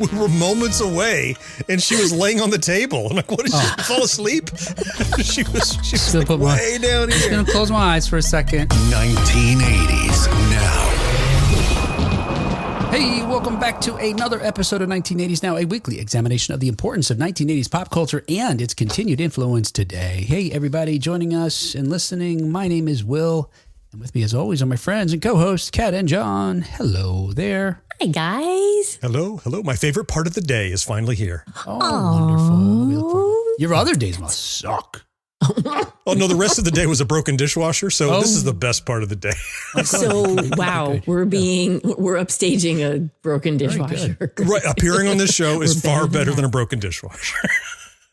We were moments away, and she was laying on the table. I'm like, what, did she fall asleep? she was like way down here. I'm just going to close my eyes for a second. 1980s now. Hey, welcome back to another episode of 1980s Now, a weekly examination of the importance of 1980s pop culture and its continued influence today. Hey, everybody joining us and listening. My name is Will, and with me, as always, are my friends and co-hosts, Kat and John. Hello there. Hi, guys. Hello. My favorite part of the day is finally here. Oh, wonderful. Your other days must suck. Oh, no, the rest of the day was a broken dishwasher, so this is the best part of the day. So, wow, we're upstaging a broken dishwasher. Right, appearing on this show is far better than a broken dishwasher.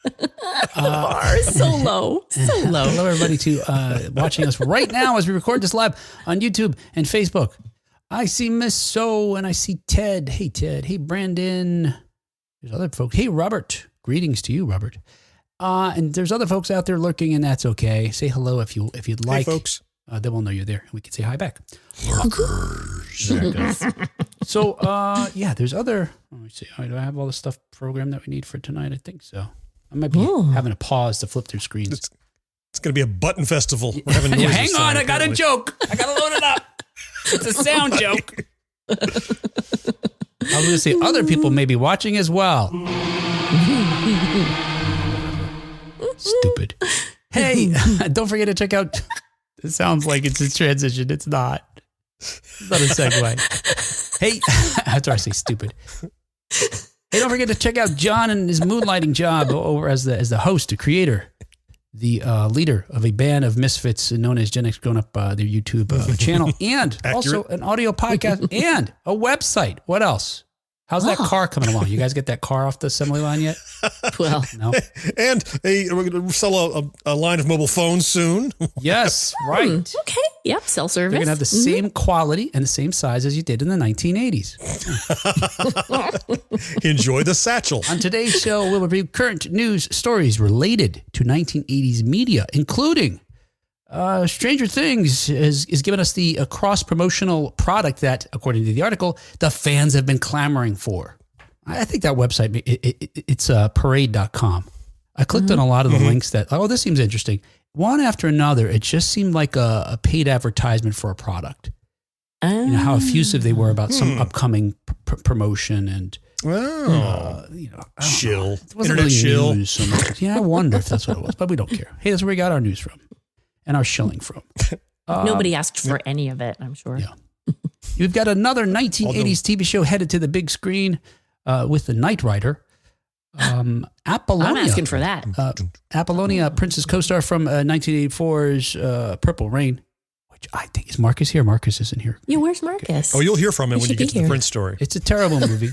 So low. Hello, everybody, to watching us right now as we record this live on YouTube and Facebook. I see Miss So and I see Ted. Hey, Ted. Hey, Brandon. There's other folks. Hey, Robert. Greetings to you, Robert. And there's other folks out there lurking, and that's okay. Say hello if you'd like. Hey, folks. They will know you're there. We can say hi back. Lurkers. So, there's other. Let me see. Do I have all the stuff programmed that we need for tonight? I think so. I might be having a pause to flip through screens. It's going to be a button festival. We're having noises hang on, I got apparently. a joke. I got to load it up. It's a sound joke. I was going to say other people may be watching as well. Stupid. Hey, don't forget to check out. It sounds like it's a transition. It's not. It's not a segue. Hey, after I say stupid. Hey, don't forget to check out John and his moonlighting job over as the host, the creator, the leader of a band of misfits known as Gen X Grown Up, their YouTube channel, and also an audio podcast and a website. What else? How's that car coming along? You guys get that car off the assembly line yet? Well, no. And we're going to sell a line of mobile phones soon. Yes, right. Okay. Yep. Self-service. They're going to have the same quality and the same size as you did in the 1980s. Enjoy the satchel. On today's show, we'll review current news stories related to 1980s media, including Stranger Things is giving us the cross-promotional product that, according to the article, the fans have been clamoring for. I think that website, it's parade.com. I clicked on a lot of the links that, this seems interesting. One after another, it just seemed like a paid advertisement for a product. You know, how effusive they were about some upcoming promotion and, shill. It wasn't Internet really shill. news so much. Yeah, I wonder if that's what it was, but we don't care. Hey, that's where we got our news from and our shilling from. Nobody asked for any of it, I'm sure. Yeah. You've got another 1980s TV show headed to the big screen with the Knight Rider. Apollonia. I'm asking for that. Apollonia, Princess co-star from 1984's Purple Rain, which I think is Marcus here. Marcus isn't here. Yeah, where's Marcus? Oh, you'll hear from him He when you should get be to the here. Prince story. It's a terrible movie,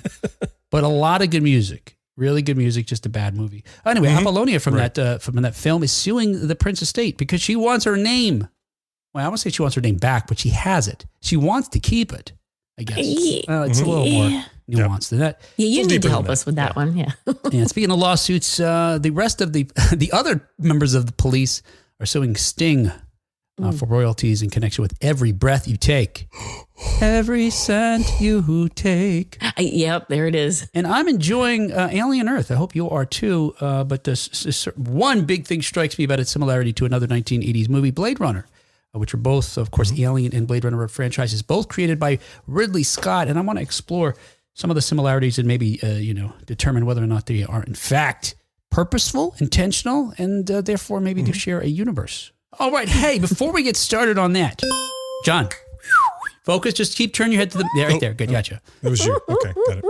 but a lot of good music. Really good music, just a bad movie. Anyway, Apollonia from that film is suing the Prince estate because she wants her name. Well, I won't say she wants her name back, but she has it. She wants to keep it, I guess. It's a little more nuanced than that. Yeah, you need deeper to help than us with that one. Yeah. And speaking of lawsuits, the rest of the other members of the police are suing Sting for royalties in connection with Every Breath You Take. Every scent you take. Yep, there it is. And I'm enjoying Alien Earth. I hope you are too. But one big thing strikes me about its similarity to another 1980s movie, Blade Runner, which are both, of course, Alien and Blade Runner franchises, both created by Ridley Scott. And I want to explore some of the similarities and maybe, determine whether or not they are, in fact, purposeful, intentional, and therefore maybe do share a universe. All right. Hey, before we get started on that, John, focus. Just keep turning your head to the right there. Good, gotcha. It was you. Okay, got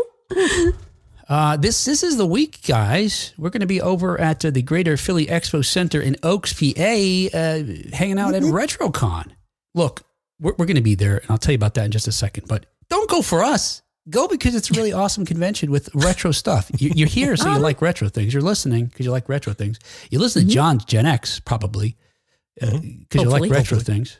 it. This is the week, guys. We're going to be over at the Greater Philly Expo Center in Oaks, PA, hanging out at RetroCon. Look, we're going to be there, and I'll tell you about that in just a second. But don't go for us. Go because it's a really awesome convention with retro stuff. You're here, so you like retro things. You're listening because you like retro things. You listen to John's Gen X, probably, because you like retro things.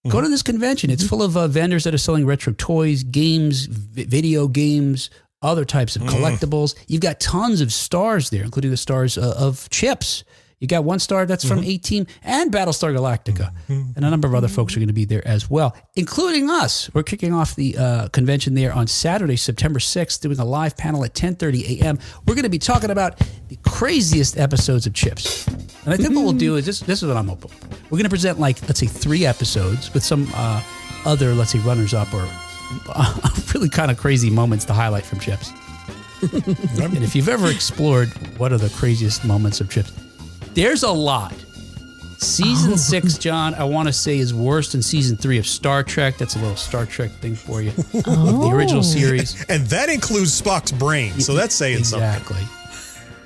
Go to this convention. It's full of vendors that are selling retro toys, games, video games, other types of collectibles. You've got tons of stars there, including the stars of Chips. You got 1 star that's from A-Team and Battlestar Galactica. And a number of other folks are going to be there as well, including us. We're kicking off the convention there on Saturday, September 6th, doing a live panel at 10:30 a.m. We're going to be talking about the craziest episodes of Chips. And I think what we'll do is, this is what I'm hoping. We're going to present, like, let's say 3 episodes with some other, let's say, runners-up or really kind of crazy moments to highlight from Chips. And if you've ever explored what are the craziest moments of Chips, there's a lot. Season 6, John, I want to say is worse than season 3 of Star Trek. That's a little Star Trek thing for you. The original series. And that includes Spock's brain, so that's saying something. Exactly.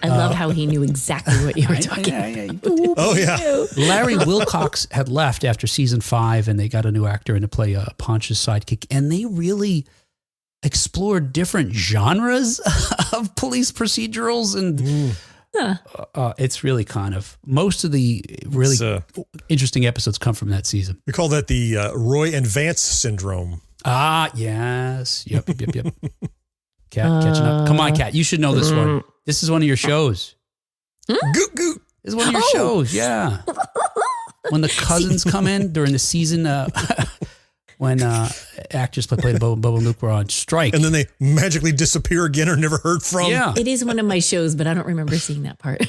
I love how he knew exactly what you were talking about. Oh, yeah. Larry Wilcox had left after season 5, and they got a new actor in to play Ponch's sidekick, and they really explored different genres of police procedurals, and it's really kind of, most of the really interesting episodes come from that season. We call that the Roy and Vance syndrome. Ah, yes. Yep. Kat, catching up. Come on, Kat. You should know this one. This is one of your shows. Goot, goot. This is one of your shows, yeah. When the cousins come in during the season, when actors played Bo and Luke were on strike. And then they magically disappear again or never heard from. Yeah. It is one of my shows, but I don't remember seeing that part.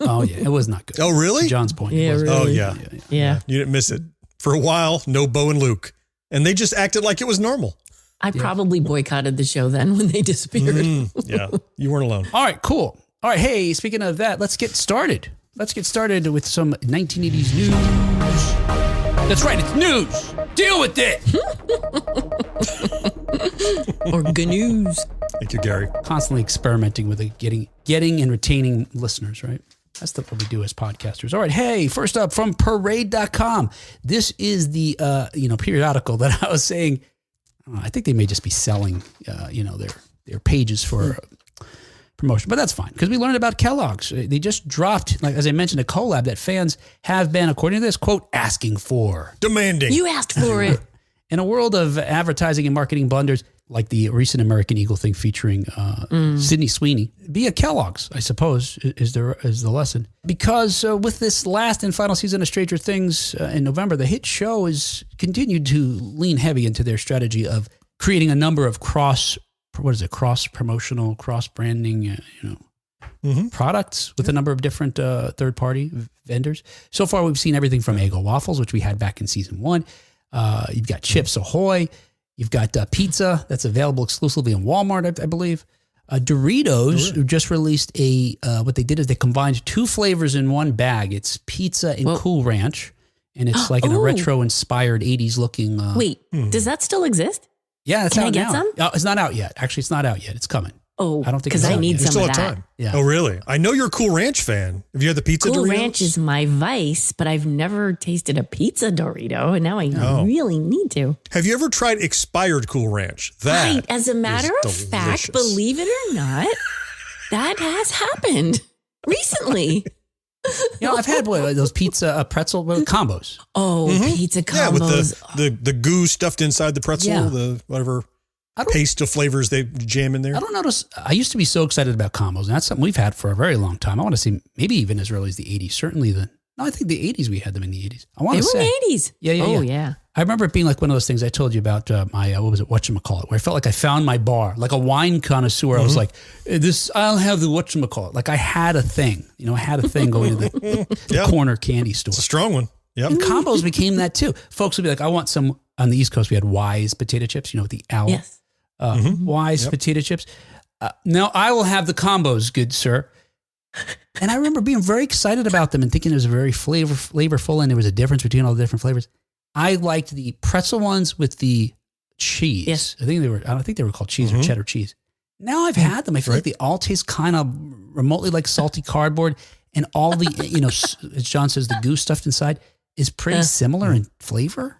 Oh, yeah. It was not good. Oh, really? To John's point. Yeah, really. Oh, yeah. Yeah. You didn't miss it. For a while, no Bo and Luke. And they just acted like it was normal. I probably boycotted the show then when they disappeared. Yeah, you weren't alone. All right, cool. All right, hey, speaking of that, let's get started. Let's get started with some 1980s news. That's right, it's news. Deal with it. Or GNews. Thank you, Gary. Constantly experimenting with getting and retaining listeners, right? That's what we do as podcasters. All right, hey, first up from parade.com. This is the periodical that I was saying. I think they may just be selling, their pages for promotion, but that's fine because we learned about Kellogg's. They just dropped, like as I mentioned, a collab that fans have been, according to this quote, asking for, demanding. You asked for it. In a world of advertising and marketing blunders, like the recent American Eagle thing featuring Sydney Sweeney, be a Kellogg's, I suppose, is the lesson. Because with this last and final season of Stranger Things in November, the hit show has continued to lean heavy into their strategy of creating a number of cross-promotional, cross-branding, products with a number of different third-party vendors. So far, we've seen everything from Eggo waffles, which we had back in season 1. You've got Chips Ahoy. You've got pizza that's available exclusively in Walmart, I believe. Doritos who just released what they did is they combined 2 flavors in one bag. It's pizza and Cool Ranch. And it's like in a retro-inspired 80s looking. Wait, does that still exist? Yeah, it's Can out I get now. some? It's not out yet. Actually, it's not out yet. It's coming. Oh, I don't think because it's I out need yet. You some still of have that. time. Yeah. Oh, really? I know you're a Cool Ranch fan. Have you had the pizza Cool Doritos? Ranch is my vice, but I've never tasted a pizza Dorito, and now I really need to. Have you ever tried expired Cool Ranch? That Right. As a matter of is fact, delicious. believe it or not, that has happened recently. I've had those pizza pretzel combos. Oh, pizza combos. Yeah, with the goo stuffed inside the pretzel, Yeah. the whatever paste of flavors they jam in there. I don't notice. I used to be so excited about combos, and that's something we've had for a very long time. I want to say maybe even as early as the 80s. Certainly I think the 80s we had them in the 80s. I want They to were say. in the 80s. Yeah. Oh, yeah. I remember it being like one of those things I told you about my, whatchamacallit, where I felt like I found my bar, like a wine connoisseur. I was like, I'll have the whatchamacallit. Like I had a thing, going to the corner candy store. It's a strong one. Yep. And combos became that too. Folks would be like, I want some, on the East Coast, we had Wise potato chips, with the owl. Yes. Wise potato chips. Now I will have the combos, good sir. And I remember being very excited about them and thinking it was very flavorful and there was a difference between all the different flavors. I liked the pretzel ones with the cheese. Yes. I don't think they were called cheese or cheddar cheese. Now I've had them. I feel like they all taste kind of remotely like salty cardboard, and all the, as John says, the goo stuffed inside is pretty similar in flavor.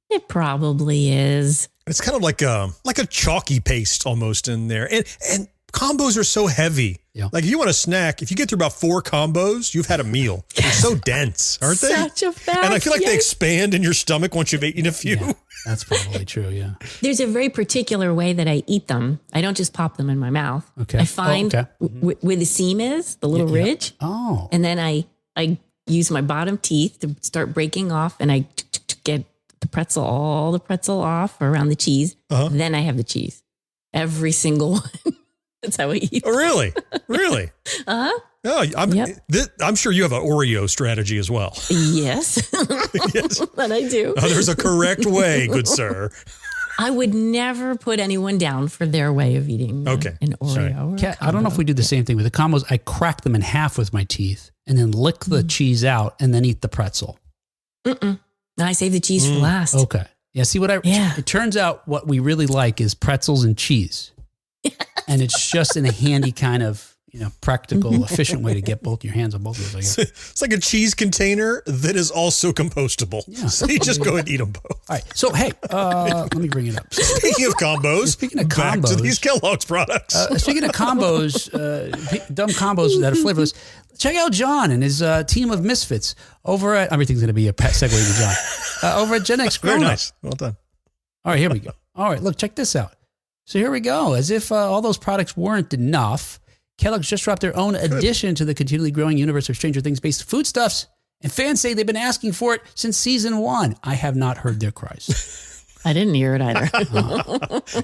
It probably is. It's kind of like a chalky paste almost in there. And combos are so heavy. Yeah. Like if you want a snack, if you get through about 4 combos, you've had a meal. They're so dense, aren't they? Such a fact. And I feel like they yes. expand in your stomach once you've eaten a few. Yeah, that's probably true. Yeah. There's a very particular way that I eat them. I don't just pop them in my mouth. Okay. I find Oh, okay. where the seam is, the little ridge, Oh. and then I I use my bottom teeth to start breaking off, and I get all the pretzel off around the cheese. Then I have the cheese. Every single one. That's how I eat. Oh, really? Really? Uh-huh. Oh, I'm sure you have an Oreo strategy as well. Yes. Yes. That I do. Oh, there's a correct way, good sir. I would never put anyone down for their way of eating an Oreo. Or Kat, I don't know if we do the same thing with the combos. I crack them in half with my teeth and then lick the cheese out and then eat the pretzel. No, I save the cheese for last. Okay. Yeah. See it turns out what we really like is pretzels and cheese. And it's just in a handy kind of, practical, efficient way to get both your hands on both of those. It's like a cheese container that is also compostable. Yeah. So you just go and eat them both. All right. So, hey, let me bring it up. Speaking of combos, back to these Kellogg's products. Speaking of combos, dumb combos that are flavorless, check out John and his team of misfits over at, everything's going to be a segue to John, over at Gen X Grown Up. Very nice. Well done. All right, here we go. All right, look, check this out. So here we go. As if all those products weren't enough, Kellogg's just dropped their own addition to the continually growing universe of Stranger Things-based foodstuffs, and fans say they've been asking for it since season 1. I have not heard their cries. I didn't hear it either.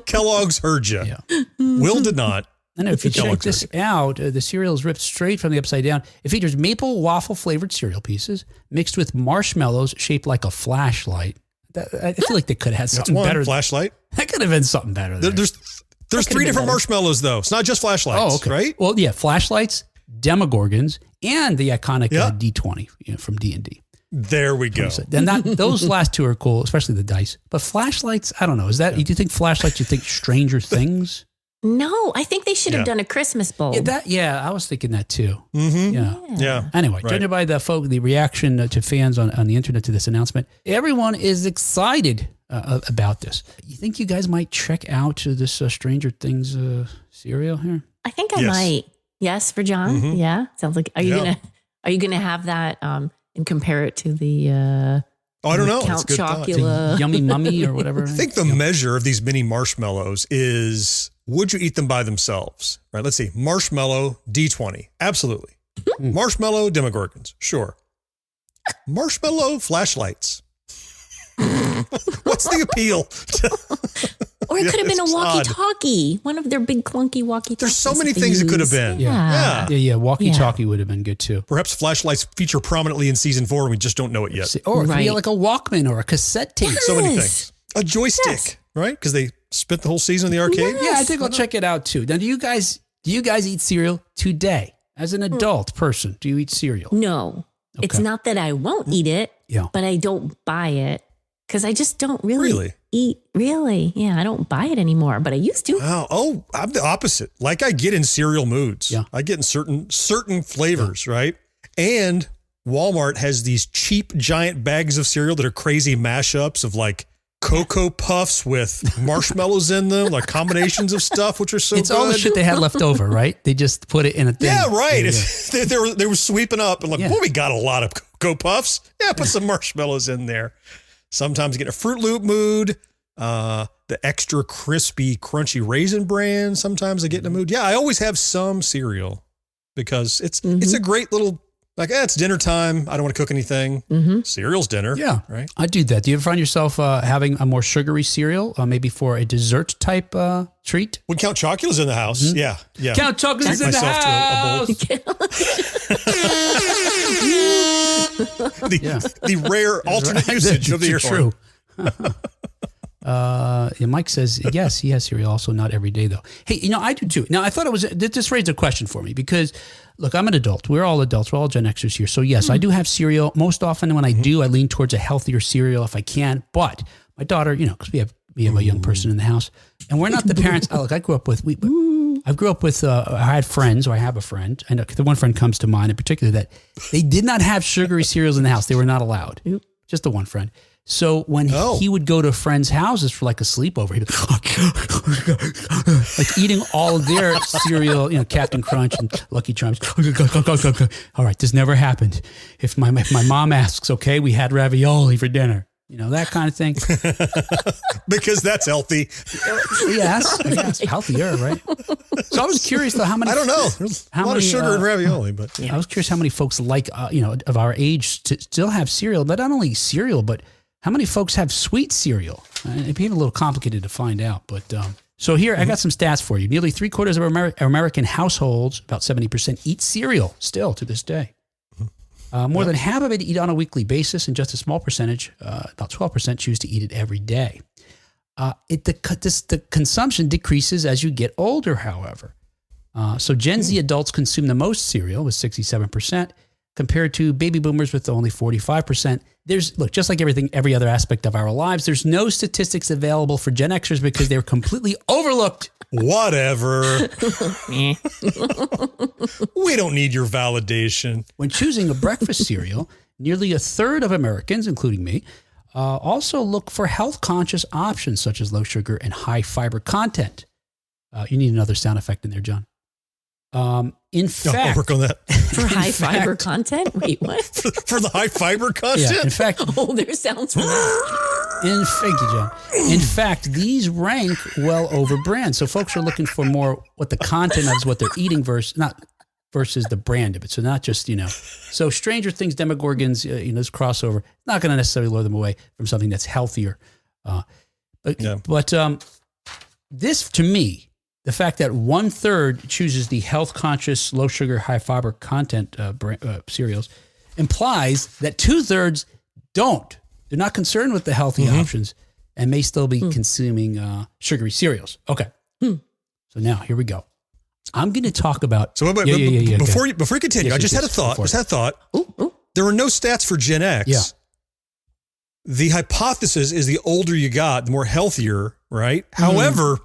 Kellogg's heard you. Yeah. Will did not. I know if you check this out, the cereal is ripped straight from the upside down. It features maple waffle-flavored cereal pieces mixed with marshmallows shaped like a flashlight. I feel like they could have had something better. Flashlight? That could have been something better. There's 3 different marshmallows, though. It's not just flashlights, right? Well, yeah, flashlights, Demogorgons, and the iconic D20 from D&D. There we go. Then those last 2 are cool, especially the dice. But flashlights, I don't know. Do you think flashlights, you think Stranger Things? No, I think they should have done a Christmas bulb. I was thinking that too. Mm-hmm. Yeah. Anyway, judging by the reaction to fans on the internet to this announcement, everyone is excited about this. You think you guys might check out this Stranger Things cereal here? I think I might. Yes, for John. Mm-hmm. Yeah, sounds like. Are you gonna have that and compare it to the? I don't know. Count Chocula, Yummy Mummy or whatever. I think the measure of these mini marshmallows is, would you eat them by themselves? Right. Let's see. Marshmallow D20. Absolutely. Marshmallow Demogorgons. Sure. Marshmallow flashlights. What's the appeal? Or it could have been a walkie-talkie. One of their big clunky walkie-talkies. There's so many things it could have been. Yeah. Walkie-talkie would have been good too. Perhaps flashlights feature prominently in season 4 and we just don't know it yet. Or it could be like a Walkman or a cassette tape. So many things. A joystick, right? Because they spent the whole season in the arcade. Yeah, I think I'll check it out too. Now, do you guys eat cereal today? As an adult person, do you eat cereal? No. Okay. It's not that I won't eat it, but I don't buy it because I just don't really eat. Really? Yeah, I don't buy it anymore, but I used to. Wow. Oh, I'm the opposite. Like I get in cereal moods. Yeah. I get in certain flavors, right? And Walmart has these cheap giant bags of cereal that are crazy mashups of like Cocoa Puffs with marshmallows in them, like combinations of stuff, which are so it's good. all the shit they had left over, right? They just put it in a thing. Yeah, right. Yeah. They were sweeping up and like, we got a lot of Cocoa Puffs. Yeah, put some marshmallows in there. Sometimes get a Fruit Loop mood. The extra crispy, crunchy Raisin Bran. Sometimes I get in a mood. Yeah, I always have some cereal because it's a great little, like, it's dinner time. I don't want to cook anything. Cereal's dinner. Yeah. Right. I do that. Do you ever find yourself having a more sugary cereal, maybe for a dessert type treat? When Count Chocula's in the house. Yeah. Count Chocula's in the house. The rare alternate usage of the ear horn. True. Mike says, yes, he has cereal. Also, not every day, though. Hey, I do too. Now, I thought this raised a question for me because, look, I'm an adult. We're all adults. We're all Gen Xers here. So, yes, I do have cereal. Most often when I do, I lean towards a healthier cereal if I can. But my daughter, because we have a young person in the house, and we're not the parents. Look, I grew up with, I had friends, or I have a friend, and the one friend comes to mind in particular that they did not have sugary cereals in the house. They were not allowed. Just the one friend. So when he would go to friends' houses for like a sleepover, he'd be like eating all of their cereal, Captain Crunch and Lucky Charms. All right, this never happened. If my mom asks, okay, we had ravioli for dinner. that kind of thing. Because that's healthy. Yes, healthier, right? So I was curious though, how many? I don't know. There's a lot of sugar in ravioli, but I was curious how many folks like, of our age to still have cereal, but not only cereal, but how many folks have sweet cereal? It'd be a little complicated to find out, but so here I got some stats for you. Nearly 3/4 of American households, about 70%, eat cereal still to this day. More than half of it eat on a weekly basis, and just a small percentage, about 12%, choose to eat it every day. The consumption decreases as you get older, however. So Gen Z adults consume the most cereal with 67%, compared to baby boomers with only 45%. Just like every other aspect of our lives, there's no statistics available for Gen Xers because they're completely overlooked. Whatever. We don't need your validation. When choosing a breakfast cereal, nearly a third of Americans, including me, also look for health-conscious options such as low sugar and high fiber content. You need another sound effect in there, John. In fact, I'll work on that. For high fiber content? Wait, what? For the high fiber content? Yeah, in fact, Their sounds from that. Thank you, John. In fact, these rank well over brand. So folks are looking for more what the content of is what they're eating versus the brand of it. So not just, so Stranger Things, Demogorgons, this crossover, not going to necessarily lure them away from something that's healthier. But this, to me, the fact that 1/3 chooses the health-conscious, low-sugar, high-fiber content cereals implies that 2/3 don't. They're not concerned with the healthy options and may still be consuming sugary cereals. Okay. So now, here we go. I'm going to talk about... So before you continue, I just had a thought. There are no stats for Gen X. Yeah. The hypothesis is the older you got, the more healthier, right? However...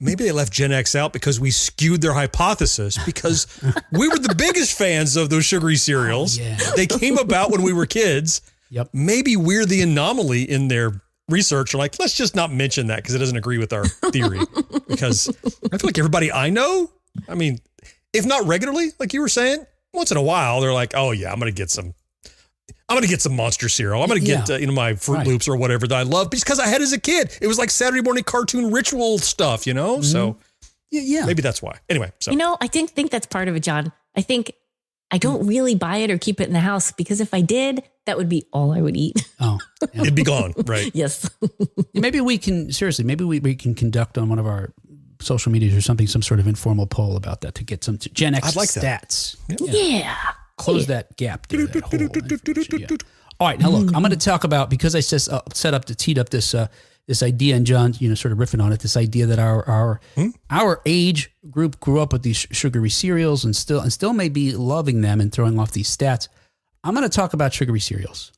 Maybe they left Gen X out because we skewed their hypothesis because we were the biggest fans of those sugary cereals. They came about when we were kids. Yep. Maybe we're the anomaly in their research. They're like, let's just not mention that because it doesn't agree with our theory. Because I feel like everybody I know, I mean, if not regularly, like you were saying, once in a while, they're like, oh yeah, I'm going to get some Monster cereal. I'm going to get, my Fruit Loops or whatever that I love because I had as a kid. It was like Saturday morning cartoon ritual stuff, So maybe that's why. Anyway, so. I think that's part of it, John. I think I don't really buy it or keep it in the house because if I did, that would be all I would eat. Oh, yeah. It'd be gone, right? Yes. Maybe we can conduct on one of our social medias or something, some sort of informal poll about that to get some Gen X stats. Yeah. Close that gap there, that hole. All right, now look, I'm going to talk about, because I teed up this idea, and John, sort of riffing on it, this idea that our age group grew up with these sugary cereals and still may be loving them and throwing off these stats. I'm going to talk about sugary cereals,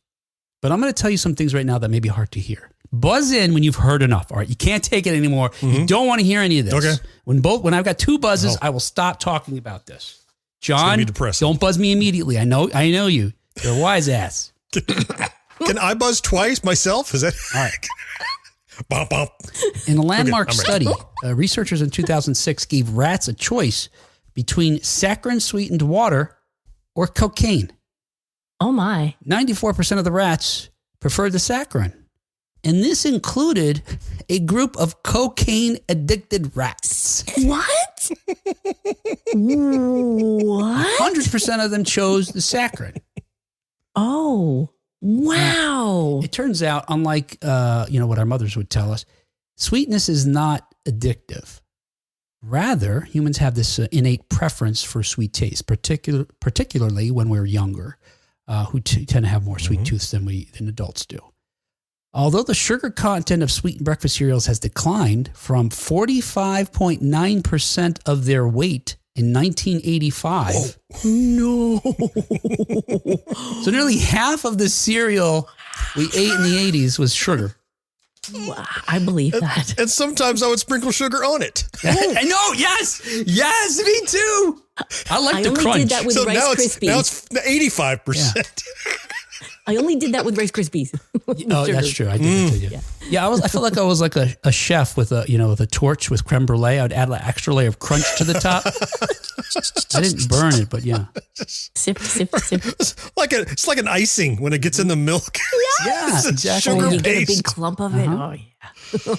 but I'm going to tell you some things right now that may be hard to hear. Buzz in when you've heard enough. All right, you can't take it anymore. You don't want to hear any of this. Okay. When I've got two buzzes, I will stop talking about this. John, don't buzz me immediately. I know you. You're a wise ass. Can I buzz twice myself? Is that all right? Bump, bump. In a landmark study, researchers in 2006 gave rats a choice between saccharin-sweetened water or cocaine. Oh my! 94% of the rats preferred the saccharin, and this included a group of cocaine-addicted rats. What? What? 100% of them chose the saccharin. Oh, wow. It turns out, unlike what our mothers would tell us, sweetness is not addictive. Rather, humans have this innate preference for sweet taste, particularly when we're younger, who tend to have more sweet tooths than adults do. Although the sugar content of sweetened breakfast cereals has declined from 45.9% of their weight in 1985. No. So nearly half of the cereal we ate in the 80s was sugar. Wow, I believe that. And sometimes I would sprinkle sugar on it. I know. Yes. Yes, me too. I like the crunch. I only did that with Rice Krispies. Now it's 85%. Yeah. I only did that with Rice Krispies. Oh, that's true. I did it too. Yeah, I felt like I was like a chef with a torch with creme brulee. I'd add like extra layer of crunch to the top. I didn't burn it, but yeah. Sip. It's like an icing when it gets in the milk. Yeah, exactly. Sugar Oh, you get a paste. big clump of it. Oh, yeah. So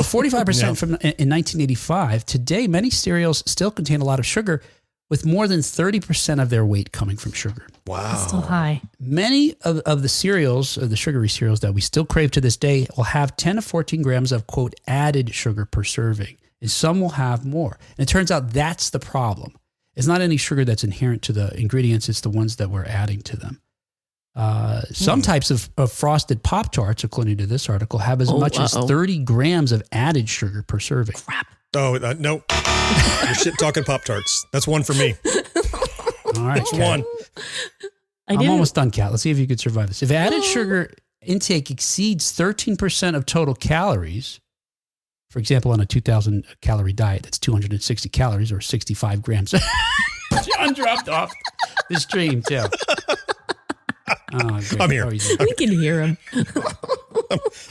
45% from in 1985. Today, many cereals still contain a lot of sugar, with more than 30% of their weight coming from sugar. Wow. Still high. Many of the cereals, the sugary cereals that we still crave to this day, will have 10 to 14 grams of, quote, added sugar per serving. And some will have more. And it turns out that's the problem. It's not any sugar that's inherent to the ingredients. It's the ones that we're adding to them. Some types of frosted Pop-Tarts, according to this article, have as much as 30 grams of added sugar per serving. Crap. Oh, no. You're shit talking Pop-Tarts. That's one for me. All right, That's Kat. one. I'm almost done, Kat. Let's see if you could survive this. If added sugar intake exceeds 13% of total calories, for example, on a 2,000 calorie diet, that's 260 calories or 65 grams. John dropped off the stream, too. Oh, I'm here. We can hear him.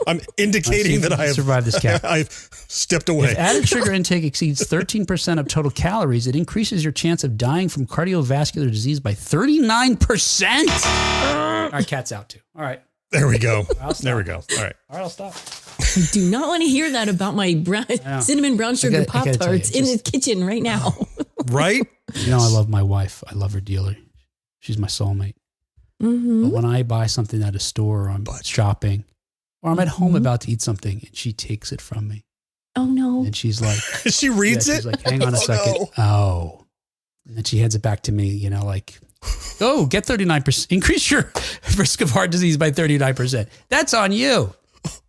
I'm indicating that I have survived this, Kat. I've stepped away. If added sugar intake exceeds 13% of total calories, it increases your chance of dying from cardiovascular disease by 39%. All right, Kat's out too. All right. There we go. There we go. All right. All right, I'll stop. I do not want to hear that about my cinnamon brown sugar I gotta tell you, Pop-Tarts in the kitchen right now. Right? You know, I love my wife. I love her dearly. She's my soulmate. Mm-hmm. But when I buy something at a store or I'm shopping or I'm at home about to eat something and she takes it from me Oh, no. and she's like, She reads she's it. like, hang on a Oh, second. no. Oh. And then she hands it back to me, you know, like, oh, get 39%, increase your risk of heart disease by 39%. That's on you.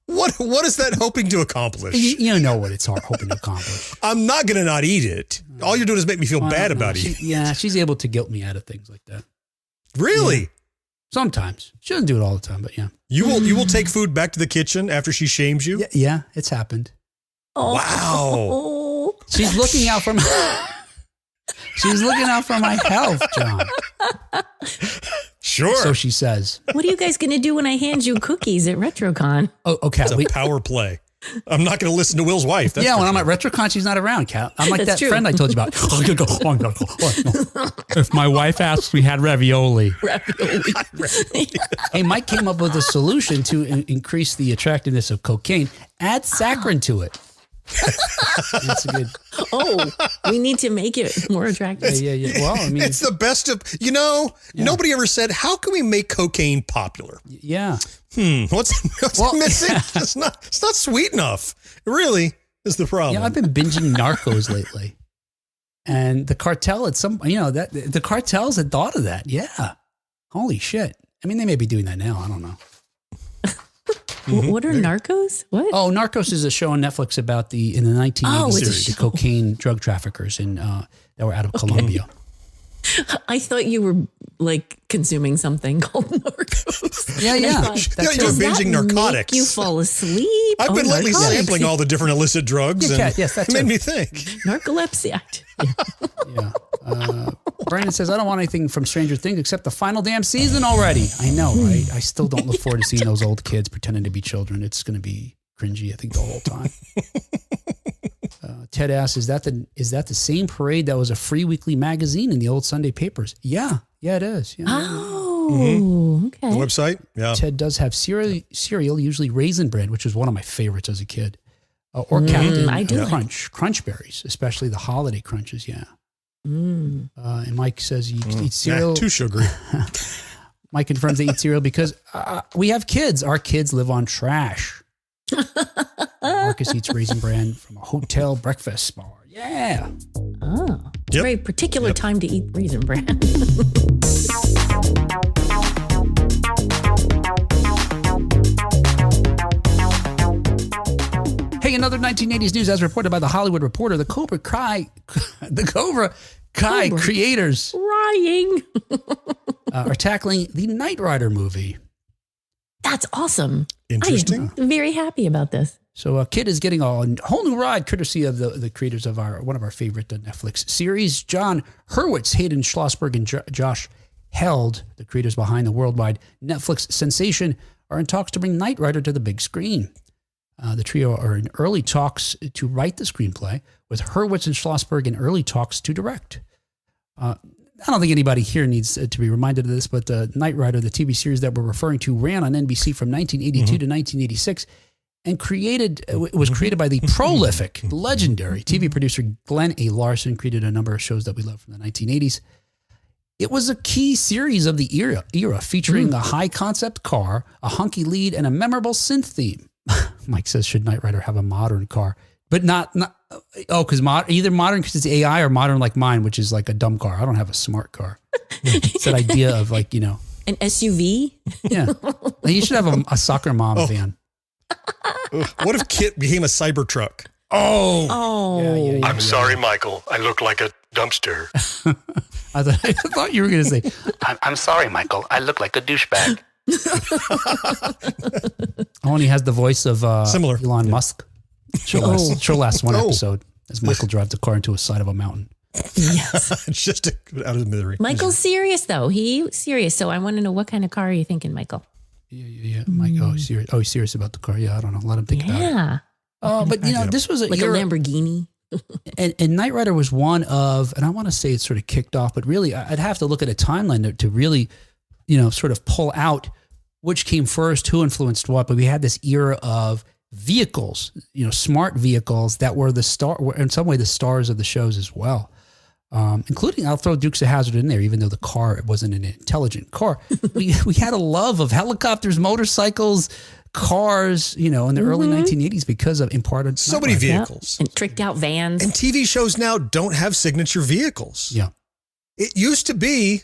What is that hoping to accomplish? You know what it's hoping to accomplish. I'm not going to not eat it. All you're doing is make me feel bad about it. eating. Yeah, she's able to guilt me out of things like that. Really? Yeah. Sometimes. She doesn't do it all the time, but yeah. You will take food back to the kitchen after she shames you? Yeah, it's happened. Oh. Wow. She's looking out for my She's looking out for my health, John. Sure. So she says. What are you guys going to do when I hand you cookies at RetroCon? Oh, okay. It's a power play. I'm not going to listen to Will's wife. That's when sure. I'm at RetroCon, she's not around, Kat. I'm like That's that true. friend I told you about. Oh, I gotta go. Oh, I gotta go. If my wife asks, we had ravioli. Hey, Mike came up with a solution to increase the attractiveness of cocaine. Add saccharin to it. That's a good. Oh, we need to make it more attractive. Yeah. Well, I mean, It's the best of, nobody ever said, how can we make cocaine popular? yeah. What's missing? It's not sweet enough. It really is the problem. Yeah, I've been binging Narcos lately. And the cartel the cartels had thought of that. Yeah. Holy shit. I mean, they may be doing that now. I don't know. What are Narcos? What? Oh, Narcos is a show on Netflix about in the 1980s, it's a the cocaine drug traffickers that were out of Colombia. I thought you were like consuming something called Narcos. Yeah. You're Does binging that narcotics. Make you fall asleep? I've been lately narcotics. sampling all the different illicit drugs, and yes, that's it made it. me think. Narcolepsy. Yeah. Brandon says, I don't want anything from Stranger Things except the final damn season already. I know, right? I still don't look forward to seeing those old kids pretending to be children. It's going to be cringy, I think, the whole time. Ted asks, is that the same parade that was a free weekly magazine in the old Sunday papers? Yeah, it is. Yeah. Oh, okay. The website? Yeah. Ted does have cereal, usually Raisin Bran, which was one of my favorites as a kid. Or Captain I do Crunch Berries, especially the holiday crunches, yeah. And Mike says he eats cereal. Too sugary. Mike confirms they eat cereal because we have kids. Our kids live on trash. Marcus eats Raisin Bran from a hotel breakfast bar. Yeah. Oh, Yep. very particular time to eat Raisin Bran. Hey, another 1980s news as reported by the Hollywood Reporter. The Cobra Kai creators Crying. are tackling the Knight Rider movie. That's awesome. Interesting. I'm very happy about this. So a kid is getting a whole new ride courtesy of the creators of one of our favorite Netflix series, John Hurwitz, Hayden Schlossberg, and Josh Held, the creators behind the worldwide Netflix sensation, are in talks to bring Knight Rider to the big screen. The trio are in early talks to write the screenplay, with Hurwitz and Schlossberg in early talks to direct. I don't think anybody here needs to be reminded of this, but the Knight Rider, the TV series that we're referring to, ran on NBC from 1982 to 1986 and was created by the prolific, legendary TV producer Glenn A. Larson. Created a number of shows that we love from the 1980s. It was a key series of the era featuring a high-concept car, a hunky lead, and a memorable synth theme. Mike says, should Knight Rider have a modern car? But not because either modern because it's AI or modern like mine, which is like a dumb car. I don't have a smart car. It's that idea of like, an SUV? Yeah. You should have a soccer mom van. What if Kit became a Cybertruck? Oh. Yeah. I'm sorry, Michael. I look like a dumpster. I thought you were going to say, I'm sorry, Michael. I look like a douchebag. oh, and he has the voice of Similar. Elon Musk. She'll last one episode as Michael drives the car into a side of a mountain. Yes. Just out of the misery. Michael's serious, though. He's serious. So I want to know, what kind of car are you thinking, Michael? Yeah. Michael, he's serious. Oh, he's serious about the car. Yeah, I don't know. Let him think about it. Yeah. But, this was like a Lamborghini. and Knight Rider was one of, and I want to say it sort of kicked off, but really I'd have to look at a timeline to really, sort of pull out which came first, who influenced what. But we had this era of vehicles, smart vehicles that were were in some way the stars of the shows as well. Including, I'll throw Dukes of Hazzard in there, even though the car wasn't an intelligent car. we had a love of helicopters, motorcycles, cars, in the early 1980s because of imparted. So many vehicles. Yep. And tricked out vans. And TV shows now don't have signature vehicles. Yeah. It used to be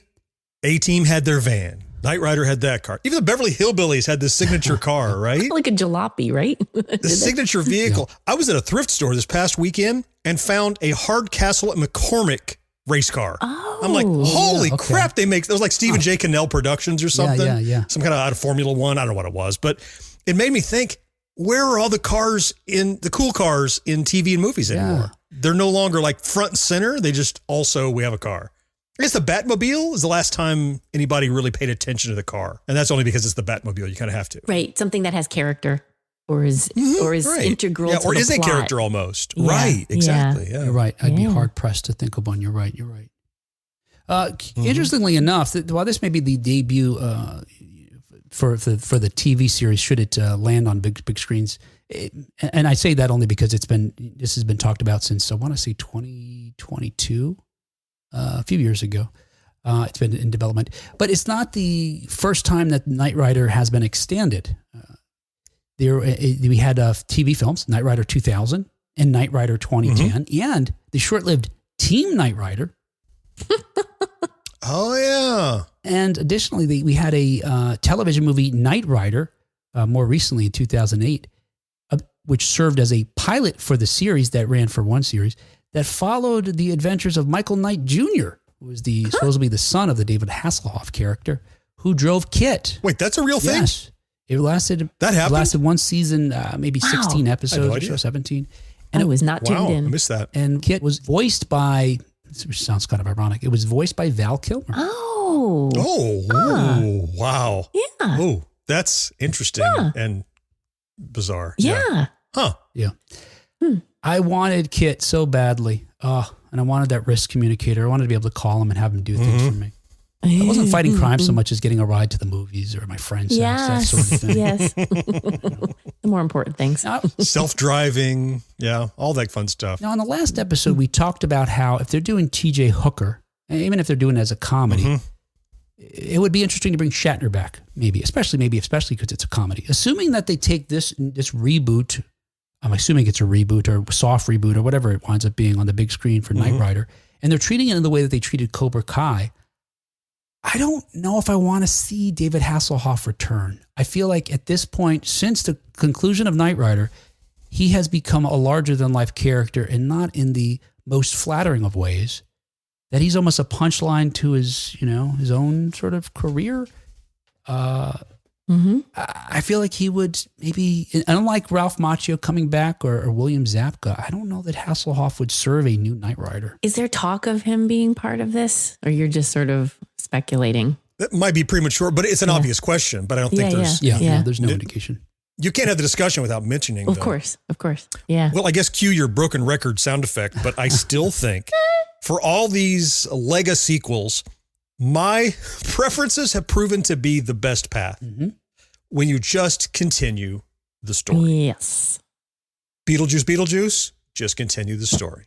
A-Team had their van. Knight Rider had that car. Even the Beverly Hillbillies had this signature car, right? Like a jalopy, right? The signature vehicle. Yeah. I was at a thrift store this past weekend and found a Hardcastle at McCormick race car. Oh. I'm like, holy crap, they make, it was like Stephen J. Cannell Productions or something. Yeah. Some kind of out of Formula One. I don't know what it was, but it made me think, where are all the cool cars in TV and movies anymore? They're no longer like front and center. They just we have a car. I guess the Batmobile is the last time anybody really paid attention to the car. And that's only because it's the Batmobile. You kind of have to. Right. Something that has character or is integral to or the is a plot. character almost. Yeah. Right. Exactly. Yeah. You're right. I'd be hard pressed to think of one. You're right. Interestingly enough, while this may be the debut for the TV series, should it land on big screens, and I say that only because this has been talked about since, I want to say 2022. A few years ago. It's been in development, but it's not the first time that Knight Rider has been extended. We had TV films, Knight Rider 2000 and Knight Rider 2010, and the short-lived Team Knight Rider. Oh, yeah. And additionally, we had a television movie, Knight Rider, more recently in 2008, which served as a pilot for the series that ran for one series, that followed the adventures of Michael Knight Jr., who was supposedly the son of the David Hasselhoff character, who drove Kit. Wait, that's a real thing? Yes. It lasted one season, maybe 16 episodes or 17. And I was not tuned in. I missed that. And Kit was voiced by, which sounds kind of ironic, it was voiced by Val Kilmer. Oh, wow. Yeah. Oh, that's interesting and bizarre. Yeah. Huh. Yeah. I wanted Kit so badly. And I wanted that risk communicator. I wanted to be able to call him and have him do things for me. I wasn't fighting crime so much as getting a ride to the movies or my friend's house, that sort of thing. Yes. The more important things. Self-driving. Yeah. All that fun stuff. Now, in the last episode, we talked about how if they're doing TJ Hooker, and even if they're doing it as a comedy, it would be interesting to bring Shatner back, especially because it's a comedy. Assuming that they take this reboot, I'm assuming it's a reboot or soft reboot or whatever it winds up being on the big screen for Knight Rider, and they're treating it in the way that they treated Cobra Kai. I don't know if I want to see David Hasselhoff return. I feel like at this point, since the conclusion of Knight Rider, he has become a larger-than-life character, and not in the most flattering of ways, that he's almost a punchline to his own sort of career. I feel like he would maybe, unlike Ralph Macchio coming back or William Zabka, I don't know that Hasselhoff would serve a new Knight Rider. Is there talk of him being part of this, or you're just sort of speculating. That might be premature, but it's an obvious question. But I don't think there's there's no indication. You can't have the discussion without mentioning. Of course. Yeah. Well, I guess cue your broken record sound effect, but I still think for all these Lega sequels, my preferences have proven to be the best path when you just continue the story. Yes. Beetlejuice, just continue the story.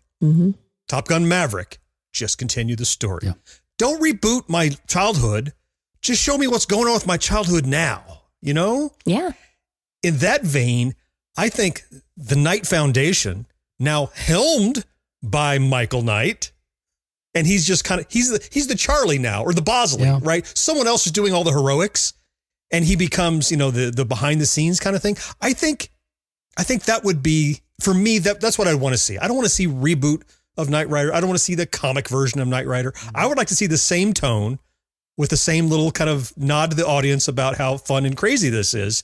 Top Gun Maverick, just continue the story. Yeah. Don't reboot my childhood. Just show me what's going on with my childhood now, you know? Yeah. In that vein, I think the Knight Foundation, now helmed by Michael Knight, and he's just kind of, he's the Charlie now, or the Bosley, right? Someone else is doing all the heroics, and he becomes, the behind the scenes kind of thing. I think that would be, for me, that's what I want to see. I don't want to see reboot of Knight Rider. I don't want to see the comic version of Knight Rider. I would like to see the same tone with the same little kind of nod to the audience about how fun and crazy this is,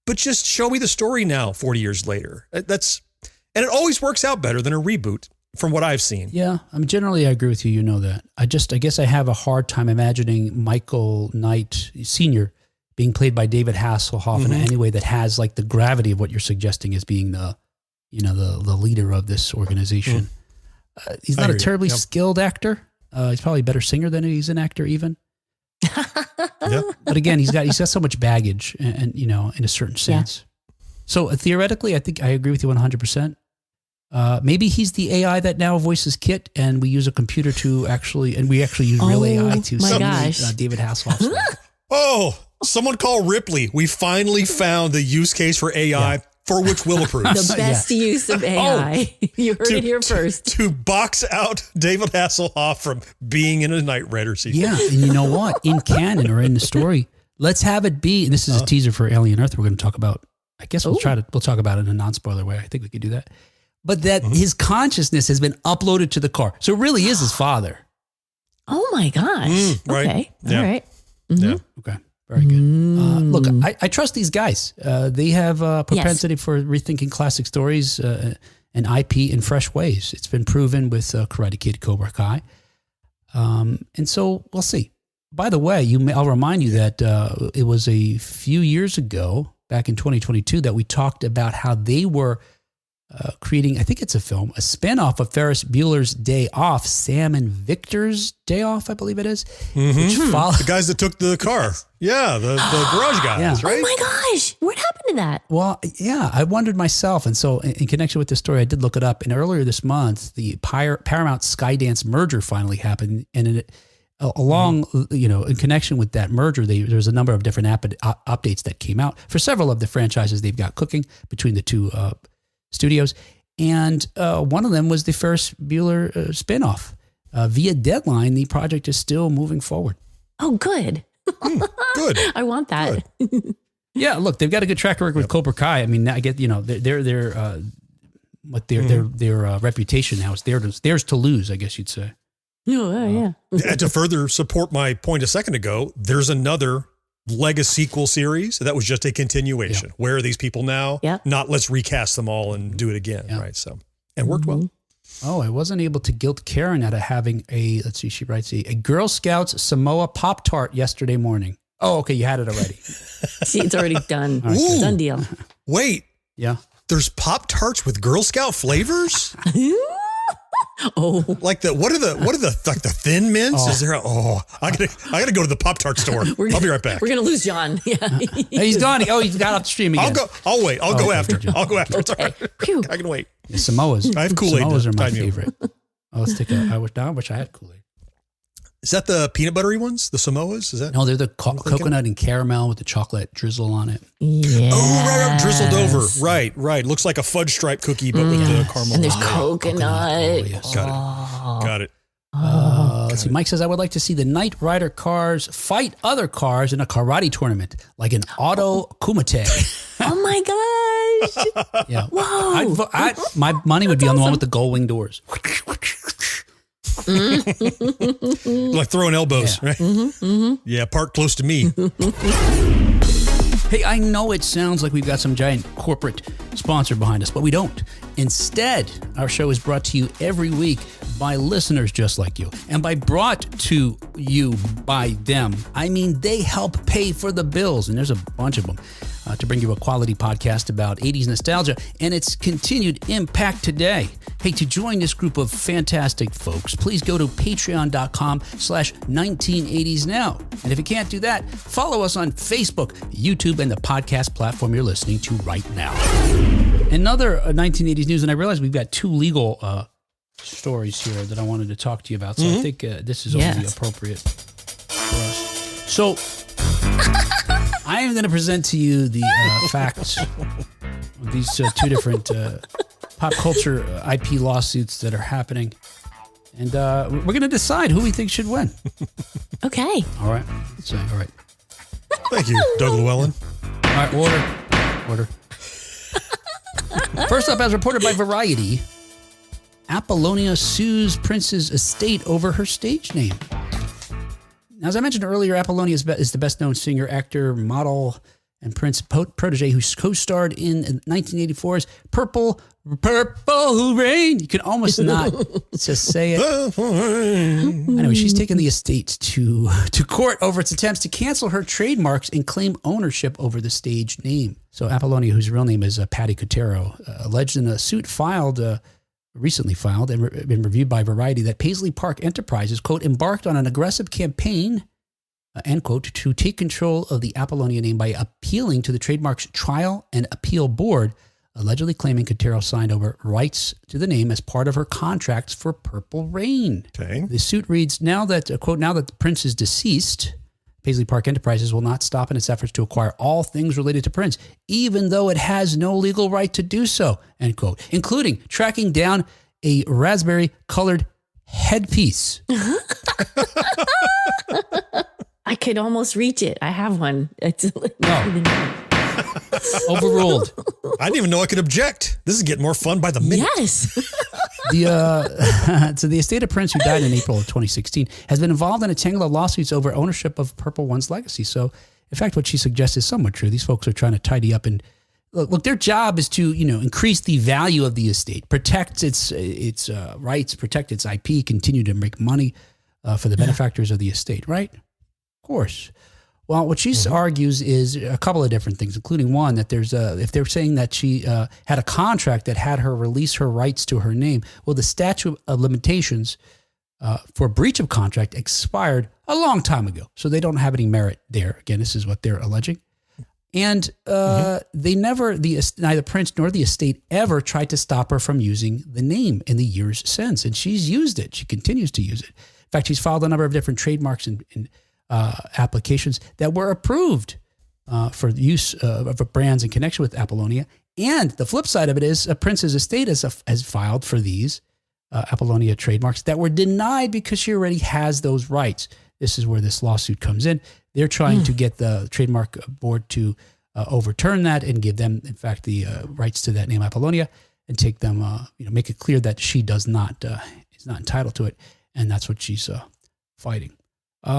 but just show me the story now, 40 years later. And it always works out better than a reboot from what I've seen. Yeah. I mean, generally I agree with you. You know that. I guess I have a hard time imagining Michael Knight Sr. being played by David Hasselhoff in any way that has like the gravity of what you're suggesting as being the leader of this organization. He's not a terribly skilled actor. He's probably a better singer than he's an actor even. But again, he's got so much baggage and in a certain sense. So theoretically, I think I agree with you 100%. Maybe he's the AI that now voices Kit, and we use a computer and we actually use real AI to simulate David Hasselhoff's voice. Oh, someone call Ripley. We finally found the use case for AI for which Will approves. The best use of AI. You heard it here first. To box out David Hasselhoff from being in a Knight Rider sequel. Yeah, and you know what? In canon or in the story, let's have it be, and this is a teaser for Alien Earth we're going to talk about. I guess we'll talk about it in a non-spoiler way. I think we could do that. But that his consciousness has been uploaded to the car. So it really is his father. Oh my gosh. Right. Okay. Yeah. All right. Yeah. Okay. Very good. Look, I trust these guys. They have a propensity for rethinking classic stories and IP in fresh ways. It's been proven with Karate Kid, Cobra Kai. And so we'll see. By the way, I'll remind you that it was a few years ago, back in 2022, that we talked about how they were creating, I think it's a spinoff of Ferris Bueller's Day Off, Sam and Victor's Day Off, I believe it is. Which The guys that took the car. Yeah, the garage guys, right? Oh my gosh. What happened to that? Well, yeah, I wondered myself. And so in connection with this story, I did look it up. And earlier this month, the Paramount Skydance merger finally happened. And in connection with that merger, there's a number of different updates that came out for several of the franchises they've got cooking between the two studios. And one of them was the Ferris Bueller spinoff. Via Deadline, the project is still moving forward. Oh, good. Good. I want that. Yeah, look, they've got a good track record with Cobra Kai. I mean, I get, their reputation now is theirs to lose, I guess you'd say. Yeah. And to further support my point a second ago, there's another Lega sequel series that was just a continuation. Where are these people now? Not let's recast them all and do it again, right? So, and worked well. Oh, I wasn't able to guilt Karen out of having she writes a Girl Scouts Samoa Pop-Tart yesterday morning. Oh, okay, you had it already. See, it's already done. Ooh. Done deal. Wait. Yeah. There's Pop-Tarts with Girl Scout flavors? Oh, like what are the Thin Mints? Is there I gotta go to the Pop-Tart store. I'll be right back. We're gonna lose John. Yeah. He's gone. He's got off the stream again. I'll wait. I'll go after. John. I'll go after. It's all Okay. right. Phew. I can wait. The Samoas. I have Kool-Aid. Samoas are my Time you. favorite. Let's take I wish I had Kool-Aid. Is that the peanut buttery ones? The Samoas? Is that? No, they're the coconut and caramel with the chocolate drizzle on it. Yeah. Oh, right, drizzled over. Right. Looks like a fudge stripe cookie, but with the caramel. And there's on it. coconut. Oh, yes. Got it. Let's see. Mike says, I would like to see the Knight Rider cars fight other cars in a karate tournament, like an auto kumite. Oh my gosh. Yeah. Whoa. My money would be on the one with the gold wing doors. Like throwing elbows, right? Yeah, park close to me. Hey, I know it sounds like we've got some giant corporate sponsor behind us, but we don't. Instead, our show is brought to you every week by listeners just like you. And by brought to you by them, I mean they help pay for the bills, and there's a bunch of them, to bring you a quality podcast about 80s nostalgia and its continued impact today. Hey, to join this group of fantastic folks, please go to patreon.com/1980snow. And if you can't do that, follow us on Facebook, YouTube, and the podcast platform you're listening to right now. Another 1980s news, and I realize we've got two legal stories here that I wanted to talk to you about, so I think this is only appropriate for us. So, I am going to present to you the facts of these two different pop culture IP lawsuits that are happening. And we're going to decide who we think should win. Okay. All right. All right. Thank you, Doug Llewellyn. All right, order. First up, as reported by Variety, Apollonia sues Prince's estate over her stage name. Now, as I mentioned earlier, Apollonia is the best-known singer, actor, model, and Prince protege who co-starred in 1984's Purple Rain. You can almost not just say it. Anyway, she's taken the estate to court over its attempts to cancel her trademarks and claim ownership over the stage name. So Apollonia, whose real name is Patty Cotero, alleged in a suit recently filed and been reviewed by Variety that Paisley Park Enterprises, quote, embarked on an aggressive campaign, end quote, to take control of the Apollonia name by appealing to the trademark's trial and appeal board, allegedly claiming Cotero signed over rights to the name as part of her contracts for Purple Rain. Okay. The suit reads, now that Prince is deceased, Paisley Park Enterprises will not stop in its efforts to acquire all things related to Prince, even though it has no legal right to do so, end quote, including tracking down a raspberry-colored headpiece. I could almost reach it. I have one. It's Overruled. I didn't even know I could object. This is getting more fun by the minute. Yes. So the estate of Prince, who died in April of 2016, has been involved in a tangle of lawsuits over ownership of Purple One's legacy. So, in fact, what she suggests is somewhat true. These folks are trying to tidy up and look. Their job is to increase the value of the estate, protect its rights, protect its IP, continue to make money for the benefactors of the estate. Right? Of course. Well, what she argues is a couple of different things, including one, that if they're saying that she had a contract that had her release her rights to her name, well, the statute of limitations for breach of contract expired a long time ago. So they don't have any merit there. Again, this is what they're alleging. And they neither Prince nor the estate ever tried to stop her from using the name in the years since. And she's used it. She continues to use it. In fact, she's filed a number of different trademarks and applications that were approved for use of brands in connection with Apollonia. And the flip side of it is Prince's estate has filed for these Apollonia trademarks that were denied because she already has those rights. This is where this lawsuit comes in. They're trying to get the trademark board to overturn that and give them, in fact, the rights to that name Apollonia and take them, make it clear that she is not entitled to it. And that's what she's fighting.